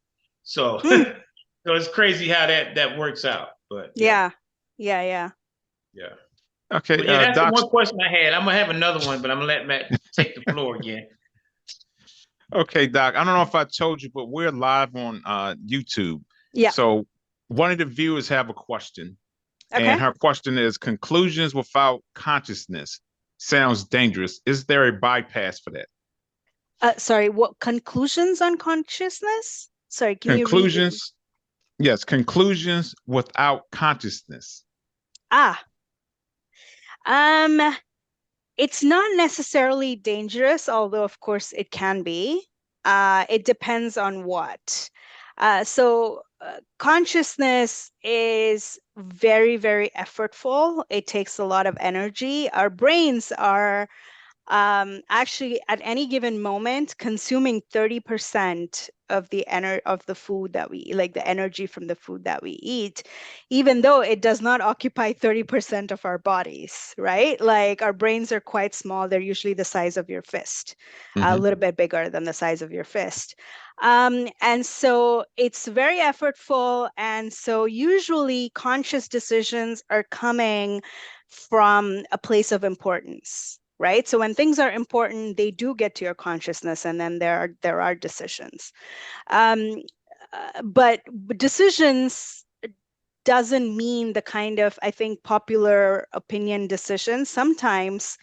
so Mm, so it's crazy how that works out. But yeah, yeah, yeah, yeah. yeah. Okay, But yeah, that's the Doc. one question I had. I'm gonna have another one, but I'm gonna let Matt take the floor again. Okay, Doc. I don't know if I told you, but we're live on YouTube. Yeah. So one of the viewers have a question, and Okay. her question is: conclusions without consciousness sounds dangerous. Is there a bypass for that? Sorry, what conclusions on consciousness? Sorry, can you read? Conclusions, yes, conclusions without consciousness. Ah. Um, it's not necessarily dangerous, although of course it can be. It depends on what. Consciousness is very, very effortful. It takes a lot of energy. Our brains are actually at any given moment consuming 30% of the food that we eat, like the energy from the food that we eat, even though it does not occupy 30% of our bodies, right? Like our brains are quite small. They're usually the size of your fist, a Mm-hmm. little bit bigger than the size of your fist. And so it's very effortful. And so usually conscious decisions are coming from a place of importance, right? So when things are important, they do get to your consciousness, and then there are decisions. Um, but decisions doesn't mean the kind of, I think, popular opinion decisions. Sometimes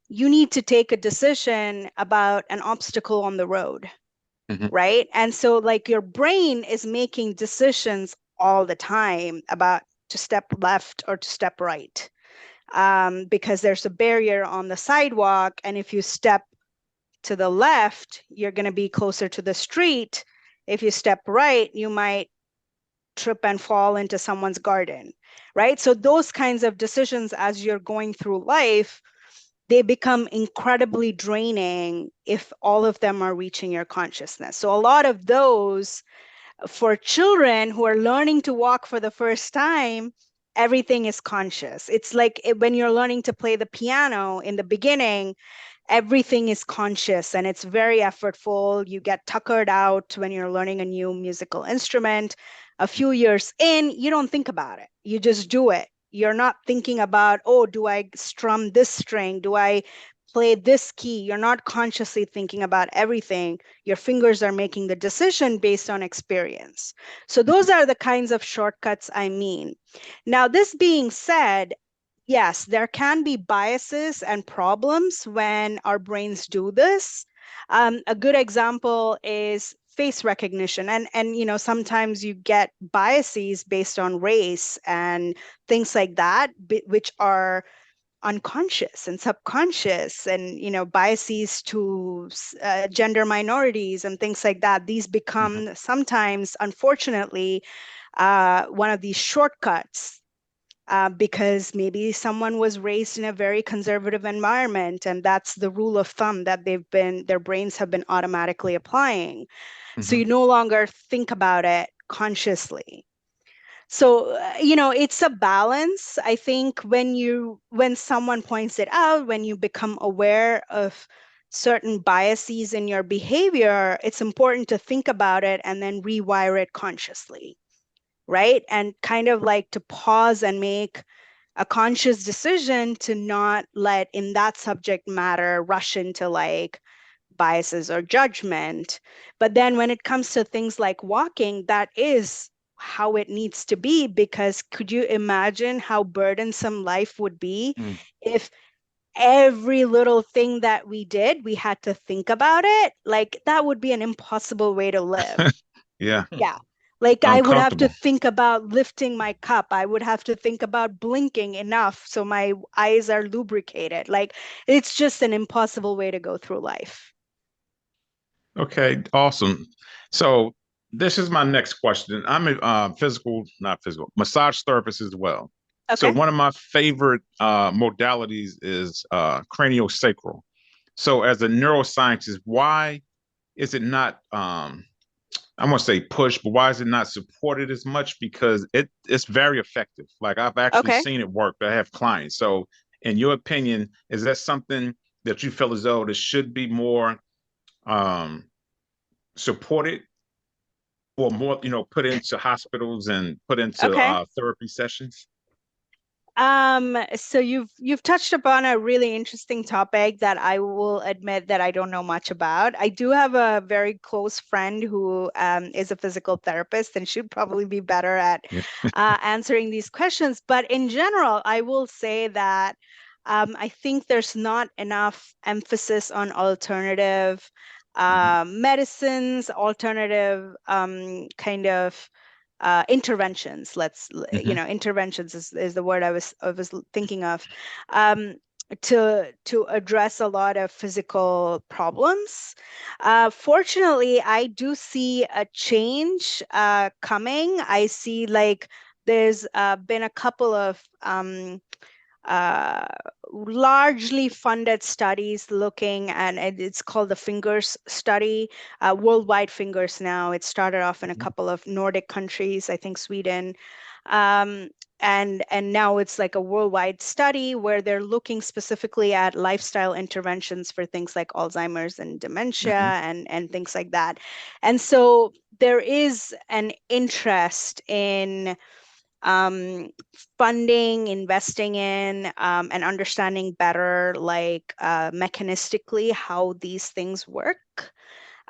you need to take a decision about an obstacle on the road, Mm-hmm. right? And so like your brain is making decisions all the time about to step left or to step right, because there's a barrier on the sidewalk. And if you step to the left, you're going to be closer to the street. If you step right, you might trip and fall into someone's garden, right? So those kinds of decisions as you're going through life, they become incredibly draining if all of them are reaching your consciousness. So a lot of those for children who are learning to walk for the first time, everything is conscious. It's like when you're learning to play the piano in the beginning, everything is conscious and it's very effortful. You get tuckered out when you're learning a new musical instrument. A few years in, you don't think about it. You just do it. You're not thinking about, oh, do I strum this string? Do I play this key? You're not consciously thinking about everything. Your fingers are making the decision based on experience. So those are the kinds of shortcuts I mean. Now, this being said, yes, there can be biases and problems when our brains do this. A good example is face recognition, and sometimes you get biases based on race and things like that, which are unconscious and subconscious, and biases to gender minorities and things like that. These Mm-hmm. become sometimes, unfortunately, one of these shortcuts, because maybe someone was raised in a very conservative environment, and that's the rule of thumb that their brains have been automatically applying. So Mm-hmm. you no longer think about it consciously. So, it's a balance. I think when someone points it out, when you become aware of certain biases in your behavior, it's important to think about it and then rewire it consciously, right? And kind of like to pause and make a conscious decision to not let in that subject matter rush into like biases or judgment. But then when it comes to things like walking, that is how it needs to be, because could you imagine how burdensome life would be Mm. if every little thing that we did, we had to think about it? Like that would be an impossible way to live. Yeah, Yeah. Like I would have to uncomfortable. think about lifting my cup. I would have to think about blinking enough so my eyes are lubricated. Like it's just an impossible way to go through life. Okay, awesome. So this is my next question. I'm a not physical, massage therapist as well. So Okay. one of my favorite modalities is craniosacral. So as a neuroscientist, why is it not I'm gonna say push, but why is it not supported as much? Because it's very effective. Like I've actually Okay. seen it work. I have clients. So in your opinion, is that something that you feel as though this should be more um supported or more, put into hospitals and put into Okay. therapy sessions? So you've touched upon a really interesting topic that I will admit that I don't know much about. I do have a very close friend who is a physical therapist and should probably be better at Yeah. answering these questions. But in general, I will say that I think there's not enough emphasis on alternative Hmm. medicines, alternative kind of interventions. Interventions is the word I was thinking of, um, to address a lot of physical problems. Fortunately, I do see a change coming. I see like there's been a couple of uh, largely funded studies looking, and it's called the Fingers study, worldwide fingers now. It started off in a couple of Nordic countries, I think Sweden. Um, and now it's like a worldwide study where they're looking specifically at lifestyle interventions for things like Alzheimer's and dementia and things like that. And so there is an interest in funding, investing in, and understanding better, like mechanistically, how these things work.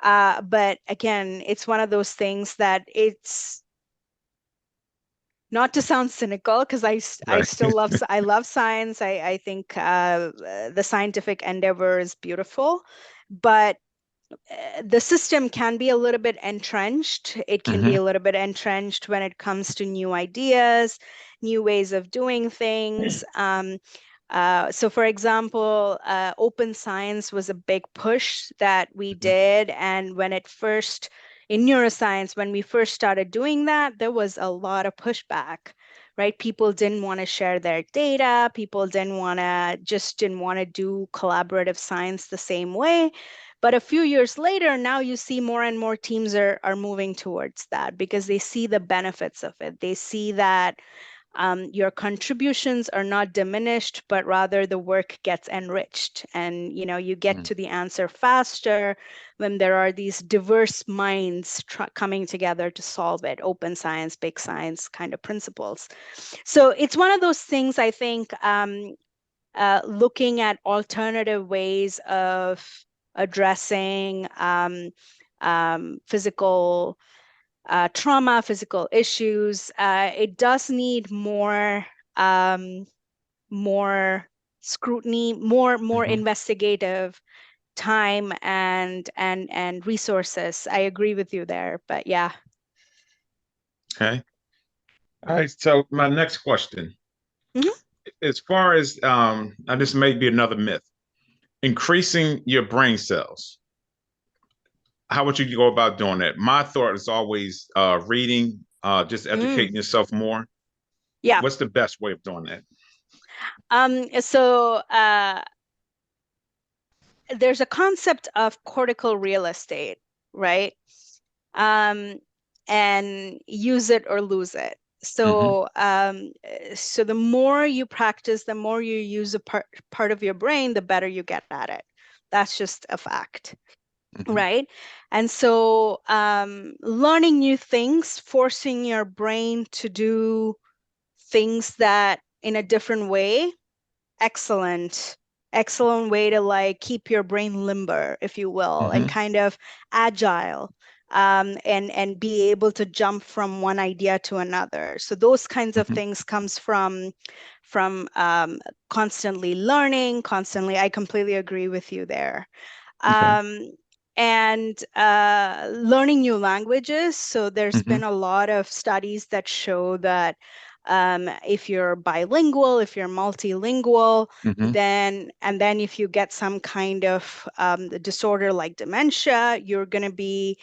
But again, it's one of those things that it's not to sound cynical, because I still love science. I think the scientific endeavor is beautiful, but the system can be a little bit entrenched. It can be a little bit entrenched when it comes to new ideas, new ways of doing things. So for example, open science was a big push that we did. And when it first, in neuroscience, when we first started doing that, there was a lot of pushback, right? People didn't want to share their data. People didn't want to do collaborative science the same way. But a few years later, now you see more and more teams are moving towards that because they see the benefits of it. They see that your contributions are not diminished, but rather the work gets enriched, and you get to the answer faster when there are these diverse minds coming together to solve it. Open science, big science kind of principles. So it's one of those things, I think, looking at alternative ways of addressing physical trauma, physical issues. It does need more scrutiny, more investigative time and resources. I agree with you there, but yeah. Okay. All right. So my next question, as far as now this may be another myth, increasing your brain cells. How would you go about doing that? My thought is always reading, just educating yourself more. Yeah. What's the best way of doing that? So there's a concept of cortical real estate, right? And use it or lose it. So so the more you practice, the more you use a part of your brain, the better you get at it. That's just a fact. Right? And so learning new things, forcing your brain to do things that in a different way, excellent way to like keep your brain limber, if you will, and kind of agile, and be able to jump from one idea to another. So those kinds of things comes from constantly learning, constantly. I completely agree with you there. And learning new languages. So there's been a lot of studies that show that if you're bilingual, if you're multilingual, then if you get some kind of disorder like dementia, you're going to be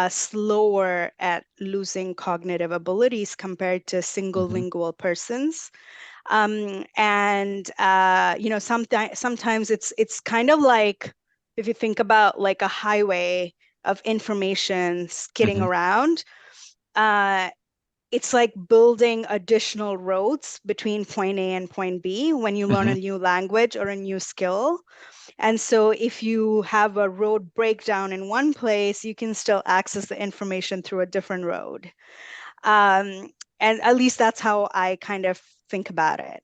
slower at losing cognitive abilities compared to single lingual persons. And sometimes it's kind of like, if you think about like a highway of information skidding around, it's like building additional roads between point A and point B when you learn a new language or a new skill. And so if you have a road breakdown in one place, you can still access the information through a different road. And at least that's how I kind of think about it.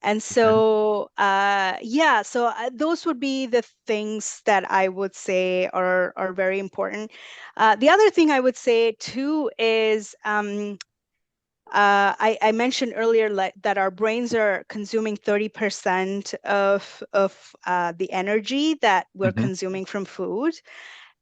And so, those would be the things that I would say are very important. The other thing I would say too is I mentioned earlier that our brains are consuming 30% of the energy that we're consuming from food.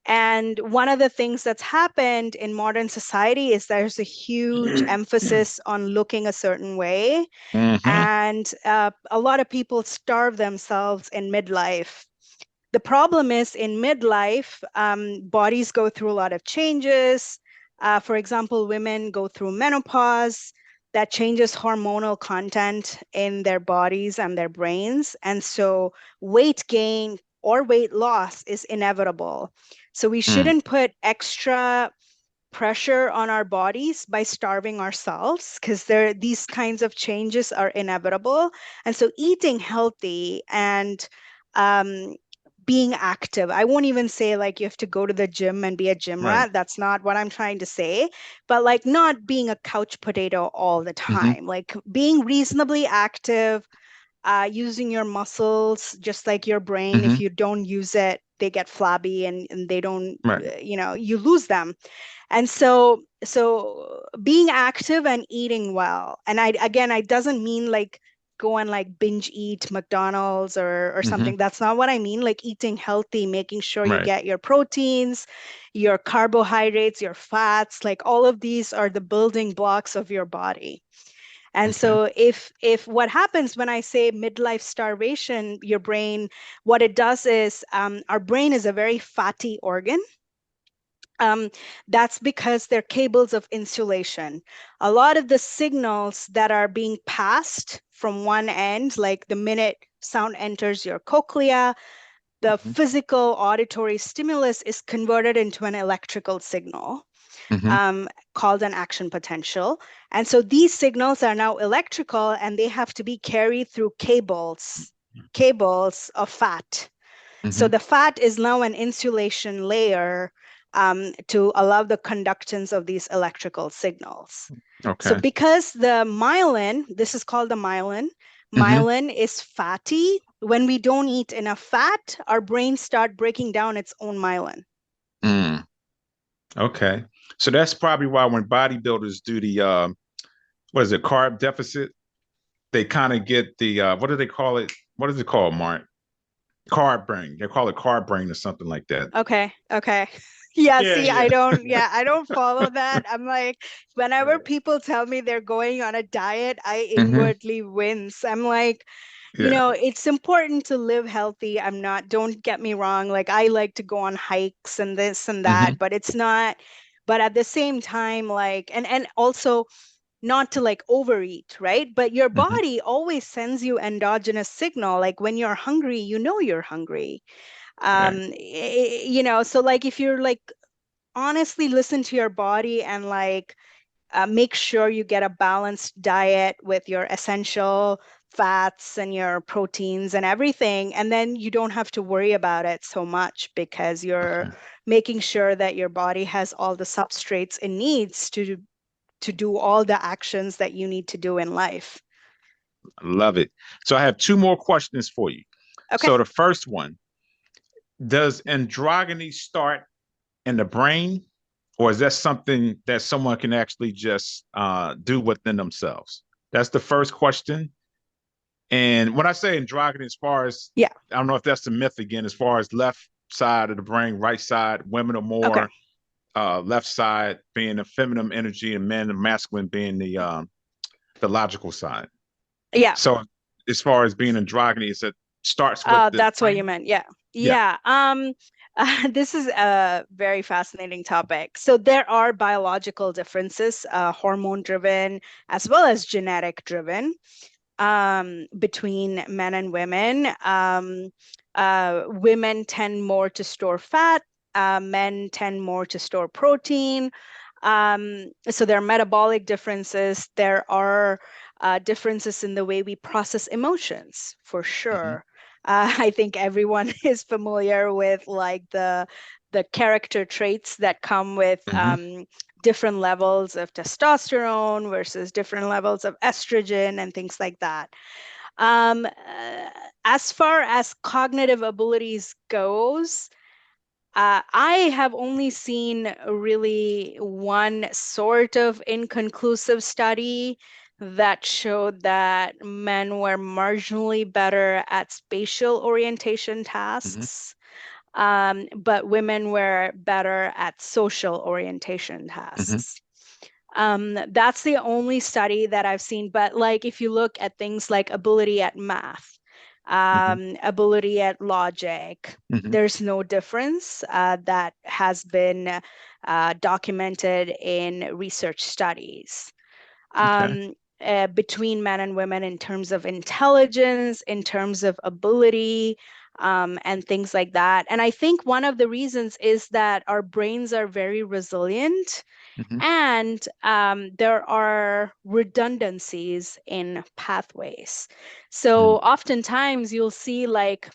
And one of the things that's happened in modern society is there's a huge emphasis on looking a certain way. Mm-hmm. And a lot of people starve themselves in midlife. The problem is in midlife, bodies go through a lot of changes. For example, women go through menopause that changes hormonal content in their bodies and their brains. And so weight gain or weight loss is inevitable. So we Mm. shouldn't put extra pressure on our bodies by starving ourselves because these kinds of changes are inevitable. And so eating healthy and um, being active. I won't even say like you have to go to the gym and be a gym Right. rat. That's not what I'm trying to say. But like not being a couch potato all the Mm-hmm. time, like being reasonably active, using your muscles just like your brain. Mm-hmm. If you don't use it, they get flabby and they don't, Right. you lose them. And so being active and eating well. And I doesn't mean like go and like binge eat McDonald's or Mm-hmm. something. That's not what I mean. Like eating healthy, making sure you Right. get your proteins, your carbohydrates, your fats, like all of these are the building blocks of your body. And Okay. so if what happens when I say midlife starvation, your brain, what it does is our brain is a very fatty organ. Um, that's because they're cables of insulation. A lot of the signals that are being passed from one end, like the minute sound enters your cochlea, the Mm-hmm. physical auditory stimulus is converted into an electrical signal Mm-hmm. called an action potential. And so these signals are now electrical and they have to be carried through cables of fat. So Mm-hmm. the fat is now an insulation layer to allow the conductance of these electrical signals. So Okay. because the myelin, this is called the myelin, Mm-hmm. myelin is fatty. When we don't eat enough fat, our brains start breaking down its own myelin. Mm. Okay. So that's probably why when bodybuilders do the what is it, carb deficit, they kind of get the what do they call it? What is it called, Mark? Carb brain. They call it carb brain or something like that. Okay, okay. Yeah, Yeah, see, yeah. I don't follow that. I'm like, whenever Right. people tell me they're going on a diet, I Mm-hmm. inwardly wince. I'm like, Yeah. it's important to live healthy. Don't get me wrong. Like, I like to go on hikes and this and Mm-hmm. that, but it's not, but at the same time, like, and also not to like overeat, right? But your Mm-hmm. body always sends you endogenous signal. Like when you're hungry, you know you're hungry. Right. So like if you're like honestly listen to your body and like make sure you get a balanced diet with your essential fats and your proteins and everything, and then you don't have to worry about it so much because you're Okay. making sure that your body has all the substrates it needs to do all the actions that you need to do in life. Love it. So I have two more questions for you. Okay. So the first one, does androgyny start in the brain, or is that something that someone can actually just do within themselves? That's the first question. And when I say androgyny, as far as Yeah. I don't know if that's the myth again, as far as left side of the brain, right side, women are Okay. more left side being the feminine energy, and men, the masculine being the logical side. Yeah. So as far as being androgynous, it starts with the That's what you brain. meant. Yeah. Yeah. Yeah. This is a very fascinating topic. So there are biological differences, hormone driven as well as genetic driven, between men and women. Women tend more to store fat, men tend more to store protein. So there are metabolic differences. There are differences in the way we process emotions, for Mm-hmm. sure. I think everyone is familiar with like the character traits that come with Mm-hmm. different levels of testosterone versus different levels of estrogen and things like that. As far as cognitive abilities goes, I have only seen really one sort of inconclusive study that showed that men were marginally better at spatial orientation Mm-hmm. tasks. but women were better at social orientation Mm-hmm. tasks. That's the only study that I've seen. But like if you look at things like ability at math, Mm-hmm. ability at logic, Mm-hmm. there's no difference that has been documented in research studies. Okay. Between men and women in terms of intelligence, in terms of ability, and things like that. And I think one of the reasons is that our brains are very resilient, Mm-hmm. and there are redundancies in pathways. So oftentimes you'll see like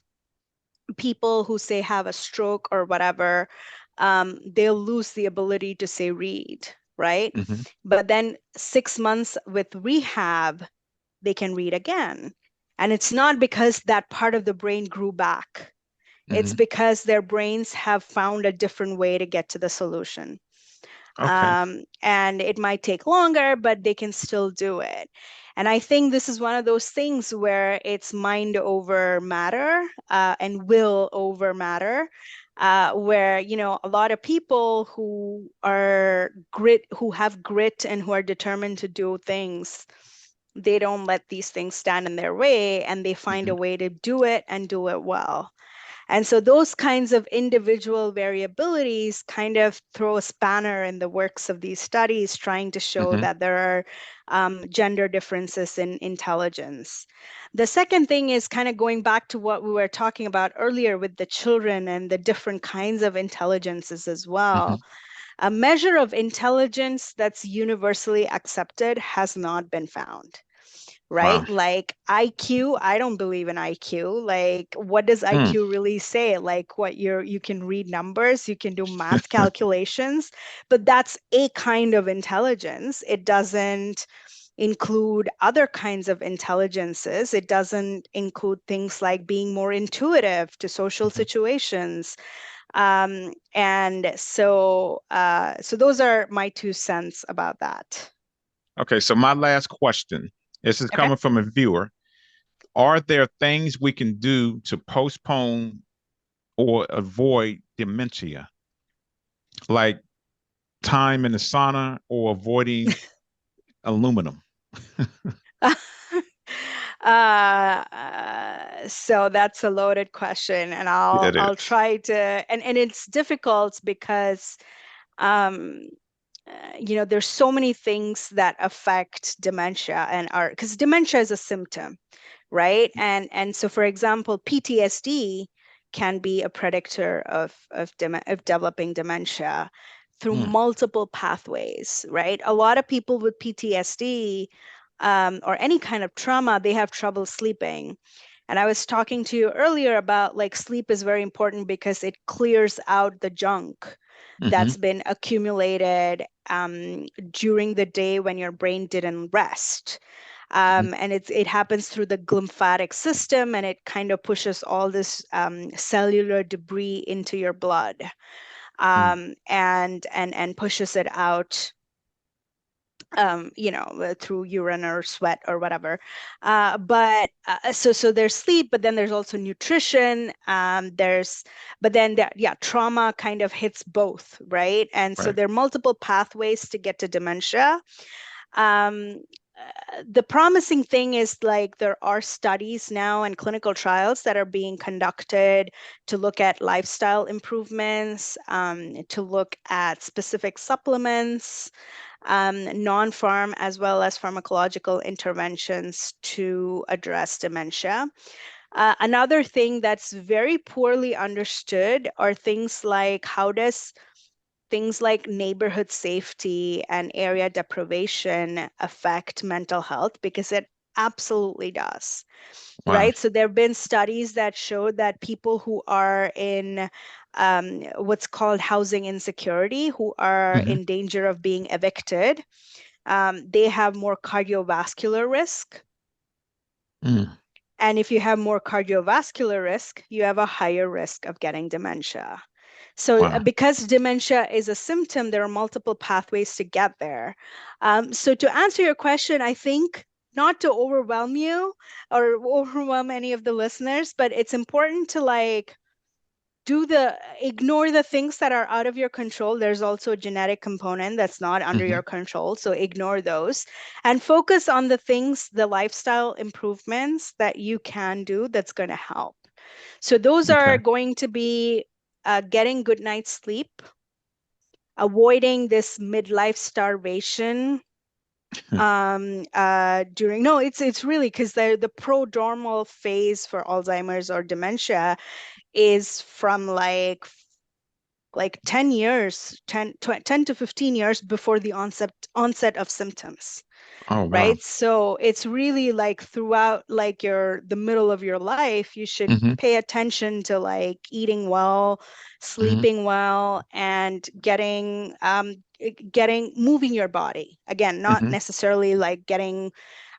people who say have a stroke or whatever, they'll lose the ability to say read, right? Mm-hmm. But then 6 months with rehab, they can read again. And it's not because that part of the brain grew back. It's Mm-hmm. because their brains have found a different way to get to the solution. Okay. And it might take longer, but they can still do it. And I think this is one of those things where it's mind over matter, and will over matter, where, you know, a lot of people who have grit and who are determined to do things, they don't let these things stand in their way, and they find Mm-hmm. a way to do it and do it well. And so those kinds of individual variabilities kind of throw a spanner in the works of these studies, trying to show Mm-hmm. that there are gender differences in intelligence. The second thing is kind of going back to what we were talking about earlier with the children and the different kinds of intelligences as Mm-hmm. well. A measure of intelligence that's universally accepted has not been found, right? Wow. Like IQ, I don't believe in IQ. Like, what does Mm. IQ really say? Like, you can read numbers, you can do math calculations, but that's a kind of intelligence. It doesn't include other kinds of intelligences. It doesn't include things like being more intuitive to social Mm-hmm. situations. And so those are my 2 cents about that. Okay, so my last question. This is Okay. coming from a viewer. Are there things we can do to postpone or avoid dementia, like time in the sauna or avoiding aluminum? So that's a loaded question, and Yeah, I'll it I'll is. try to, and it's difficult because um there's so many things that affect dementia and are because dementia is a symptom, right? And so for example, PTSD can be a predictor of developing dementia through Mm. multiple pathways, right? A lot of people with PTSD, or any kind of trauma, they have trouble sleeping. And I was talking to you earlier about like sleep is very important because it clears out the junk Mm-hmm. that's been accumulated during the day when your brain didn't rest. Mm-hmm. And it happens through the glymphatic system, and it kind of pushes all this cellular debris into your blood, Mm. and pushes it out, through urine or sweat or whatever. But so there's sleep, but then there's also nutrition. But then yeah, trauma kind of hits both, right? And so Right. there are multiple pathways to get to dementia. Um, the promising thing is like there are studies now and clinical trials that are being conducted to look at lifestyle improvements, to look at specific supplements, non-pharm as well as pharmacological interventions to address dementia. Another thing that's very poorly understood are things like how does things like neighborhood safety and area deprivation affect mental health, because it absolutely does, Wow. right? So there have been studies that show that people who are in what's called housing insecurity, who are Mm-hmm. in danger of being evicted, they have more cardiovascular risk. Mm. And if you have more cardiovascular risk, you have a higher risk of getting dementia. So, Wow. because dementia is a symptom, there are multiple pathways to get there. So, to answer your question, I think not to overwhelm you or overwhelm any of the listeners, but it's important to like ignore the things that are out of your control. There's also a genetic component that's not under Mm-hmm. your control, so ignore those and focus on the things, the lifestyle improvements that you can do that's going to help. So those are Okay. going to be getting good night's sleep, avoiding this midlife starvation during no it's really because the prodromal phase for Alzheimer's or dementia is from like 10 years 10 to 15 years before the onset of symptoms, Oh, wow. right? So it's really like throughout like the middle of your life, you should Mm-hmm. pay attention to like eating well, Mm-hmm. sleeping well, and getting moving your body. Again, not Mm-hmm. necessarily like getting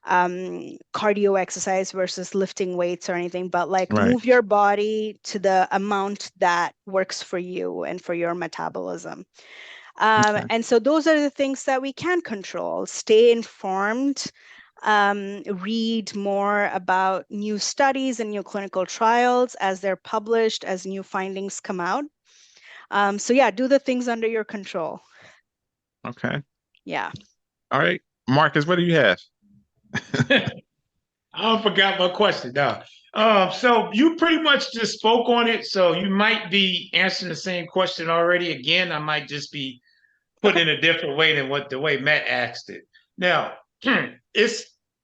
cardio exercise versus lifting weights or anything, but like Right. move your body to the amount that works for you and for your metabolism. Okay. And so those are the things that we can control. Stay informed, read more about new studies and new clinical trials as they're published, as new findings come out. So yeah, do the things under your control. Okay. Yeah. All right. Marcus, what do you have? I forgot my question now. So you pretty much just spoke on it. So you might be answering the same question already. Again, I might just be put Okay. in a different way than the way Matt asked it. Now, it's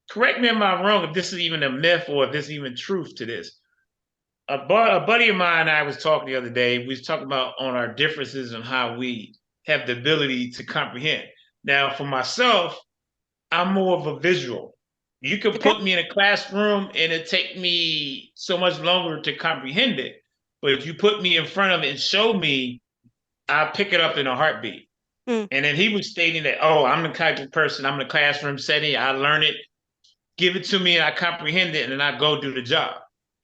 correct me if I'm wrong, if this is even a myth or if there's even truth to this. A buddy of mine and I was talking the other day. We was talking about on our differences and how we have the ability to comprehend. Now, for myself, I'm more of a visual. You could Okay. put me in a classroom and it take me so much longer to comprehend it. But if you put me in front of it and show me, I'll pick it up in a heartbeat. Mm. And then he was stating that, oh, I'm the type of person, I'm in a classroom setting, I learn it, give it to me, and I comprehend it, and then I go do the job.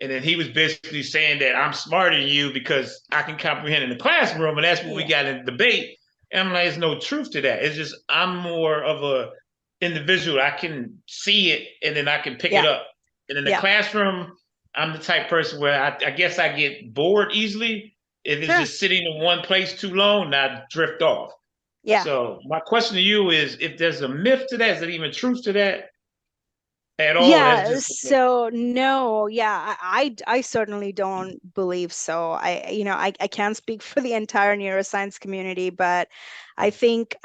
And then he was basically saying that I'm smarter than you because I can comprehend in the classroom, and that's what we Yeah. got in the debate. And I'm like, there's no truth to that. It's just I'm more of a individual. I can see it and then I can pick it Yeah. up. And in the Yeah. classroom, I'm the type of person where I guess I get bored easily. If it's Sure. just sitting in one place too long, I drift off. Yeah. So my question to you is, if there's a myth to that, is there even truth to that at all? That's Yeah, just so no, yeah, I certainly don't believe so. I can't speak for the entire neuroscience community, but I think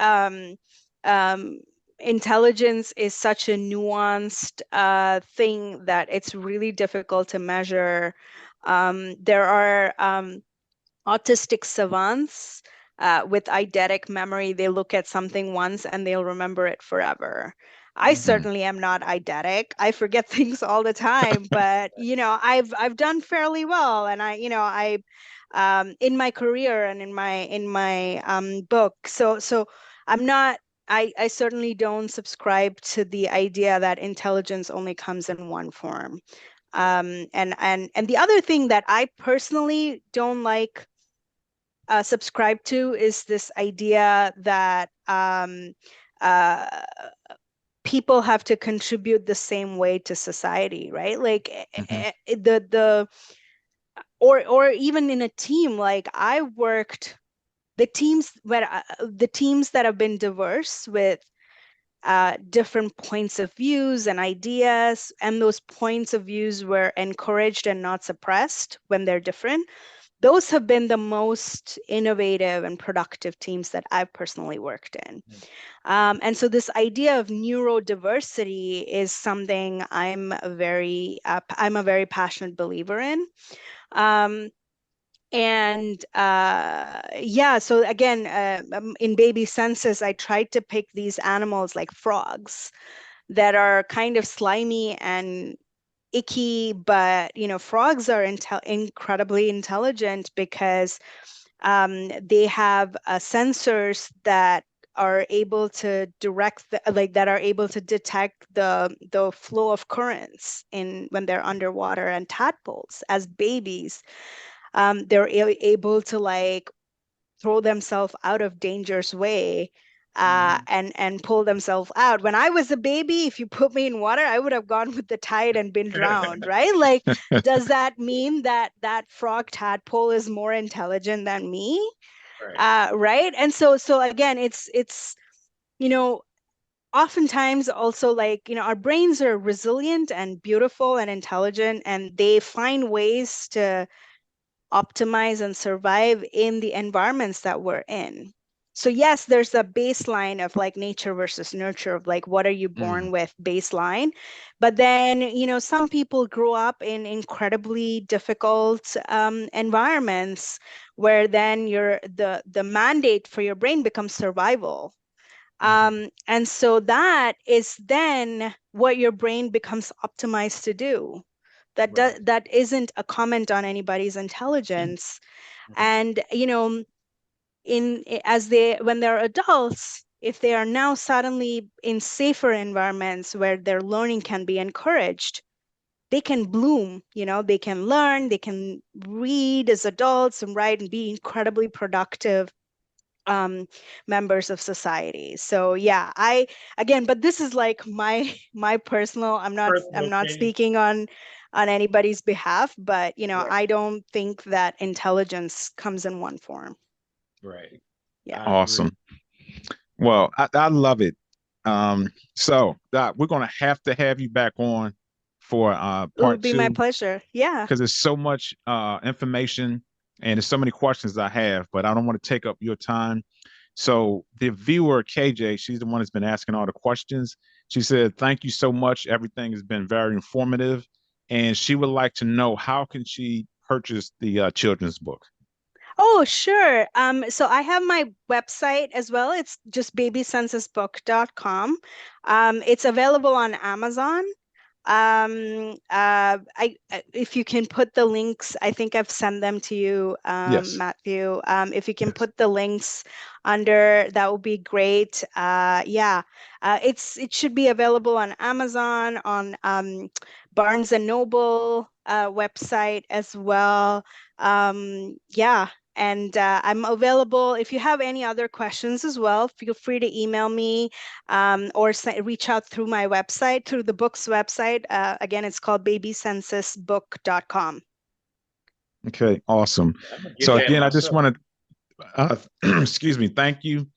intelligence is such a nuanced thing that it's really difficult to measure. There are autistic savants with eidetic memory. They look at something once and they'll remember it forever. I Mm-hmm. certainly am not eidetic. I forget things all the time, but I've done fairly well, and I in my career and in my book. So I'm not. I certainly don't subscribe to the idea that intelligence only comes in one form. And the other thing that I personally don't like subscribe to is this idea that uh, people have to contribute the same way to society, right? Like Mm-hmm. the or even in a team, like I worked the teams that have been diverse with different points of views and ideas, and those points of views were encouraged and not suppressed when they're different. Those have been the most innovative and productive teams that I've personally worked in. And so this idea of neurodiversity is something I'm a very passionate believer in. Um, and yeah, so again, in baby census, I tried to pick these animals like frogs that are kind of slimy and icky, but frogs are incredibly intelligent because they have sensors that are able to that are able to detect the flow of currents in when they're underwater. And tadpoles as babies, they're able to like throw themselves out of danger's way and pull themselves out. When I was a baby, if you put me in water, I would have gone with the tide and been drowned, right? Like, does that mean that that frog tadpole is more intelligent than me? Right. Right? And so again, it's you know, oftentimes also like, our brains are resilient and beautiful and intelligent, and they find ways to optimize and survive in the environments that we're in. So yes, there's a baseline of like nature versus nurture, of like what are you born with baseline. But then, some people grow up in incredibly difficult environments where then the mandate for your brain becomes survival. And so that is then what your brain becomes optimized to do. Right. That isn't a comment on anybody's intelligence. And in as they when they're adults, if they are now suddenly in safer environments where their learning can be encouraged, they can bloom. They can learn, they can read as adults and write and be incredibly productive um members of society. So yeah, but this is like my my personal, I'm Personal not opinion. speaking on anybody's behalf, but Right. I don't think that intelligence comes in one form. Right. Yeah. I agree. Awesome. Well, I love it. So Doc, we're gonna have to have you back on for It would part be my two, pleasure. Yeah. because there's so much information and there's so many questions I have, but I don't want to take up your time. So the viewer KJ, she's the one that's been asking all the questions. She said, "Thank you so much. Everything has been very informative," and she would like to know how can she purchase the children's book. Oh, sure. So I have my website as well. It's just babycensusbook.com. It's available on Amazon. If you can put the links, I think I've sent them to you, Yes. Matthew. If you can Yes. put the links under, that would be great. Yeah, it should be available on Amazon, on Barnes and Noble website as well. Yeah. And I'm available. If you have any other questions as well, feel free to email me, or reach out through my website, through the book's website. Again, it's called babycensusbook.com. Okay, awesome. I'm gonna get So that again, I just myself. want to excuse me, thank you.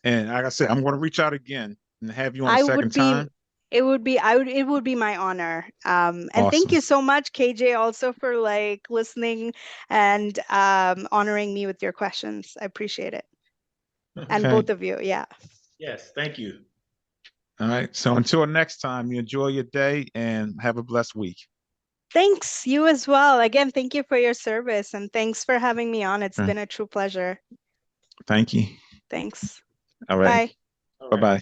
And like I said, I'm going to reach out again and have you on a I second would be, time. it would be my honor. And thank Awesome. you so much, KJ, also for like listening and honoring me with your questions. I appreciate it. And Okay. both of you. Yeah. Yes. Thank you. All right. So until next time, you enjoy your day and have a blessed week. Thanks, you as well. Again, thank you for your service and thanks for having me on. It's Okay. been a true pleasure. Thank you. Thanks. All right. Bye. All Bye right.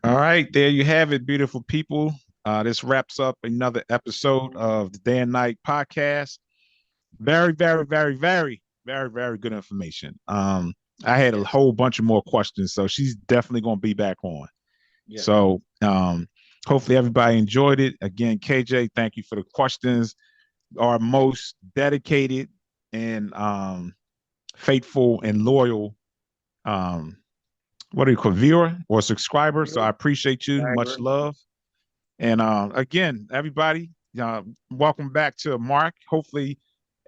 bye. All right. There you have it, beautiful people. This wraps up another episode of the Day and Night podcast. Very, very, very, very, very, very good information. I had a Yes. whole bunch of more questions, so she's definitely going to be back on. Yes. So hopefully everybody enjoyed it. Again, KJ, thank you for the questions. Our most dedicated and faithful and loyal what do you call viewer or subscriber. So I appreciate you. Much Driver. love. And again, everybody, welcome back to Mark. Hopefully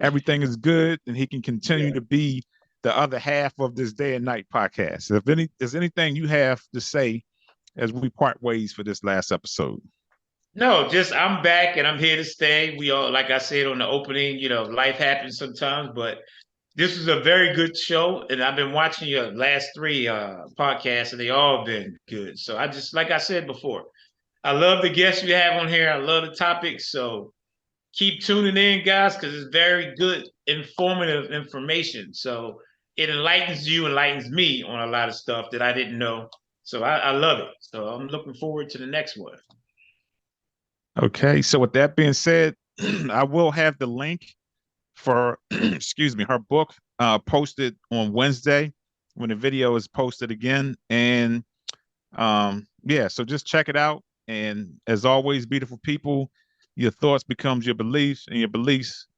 everything is good and he can continue Yeah. to be the other half of this Day and Night podcast. If there's anything you have to say as we part ways for this last episode. No, just I'm back and I'm here to stay. We all, like I said on the opening, life happens sometimes, but this is a very good show, and I've been watching your last three podcasts, and they all been good. So I just, like I said before, I love the guests you have on here. I love the topics. So keep tuning in, guys, because it's very good, informative information. So it enlightens you, enlightens me on a lot of stuff that I didn't know. So I love it. So I'm looking forward to the next one. Okay. So with that being said, I will have the link for excuse me, her book posted on Wednesday when the video is posted again. And yeah, so just check it out. And as always, beautiful people, your thoughts becomes your beliefs, and your beliefs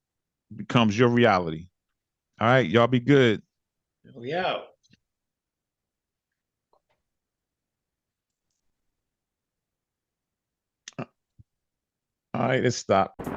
becomes your reality. All right, y'all be good. We out. All right, let's stop.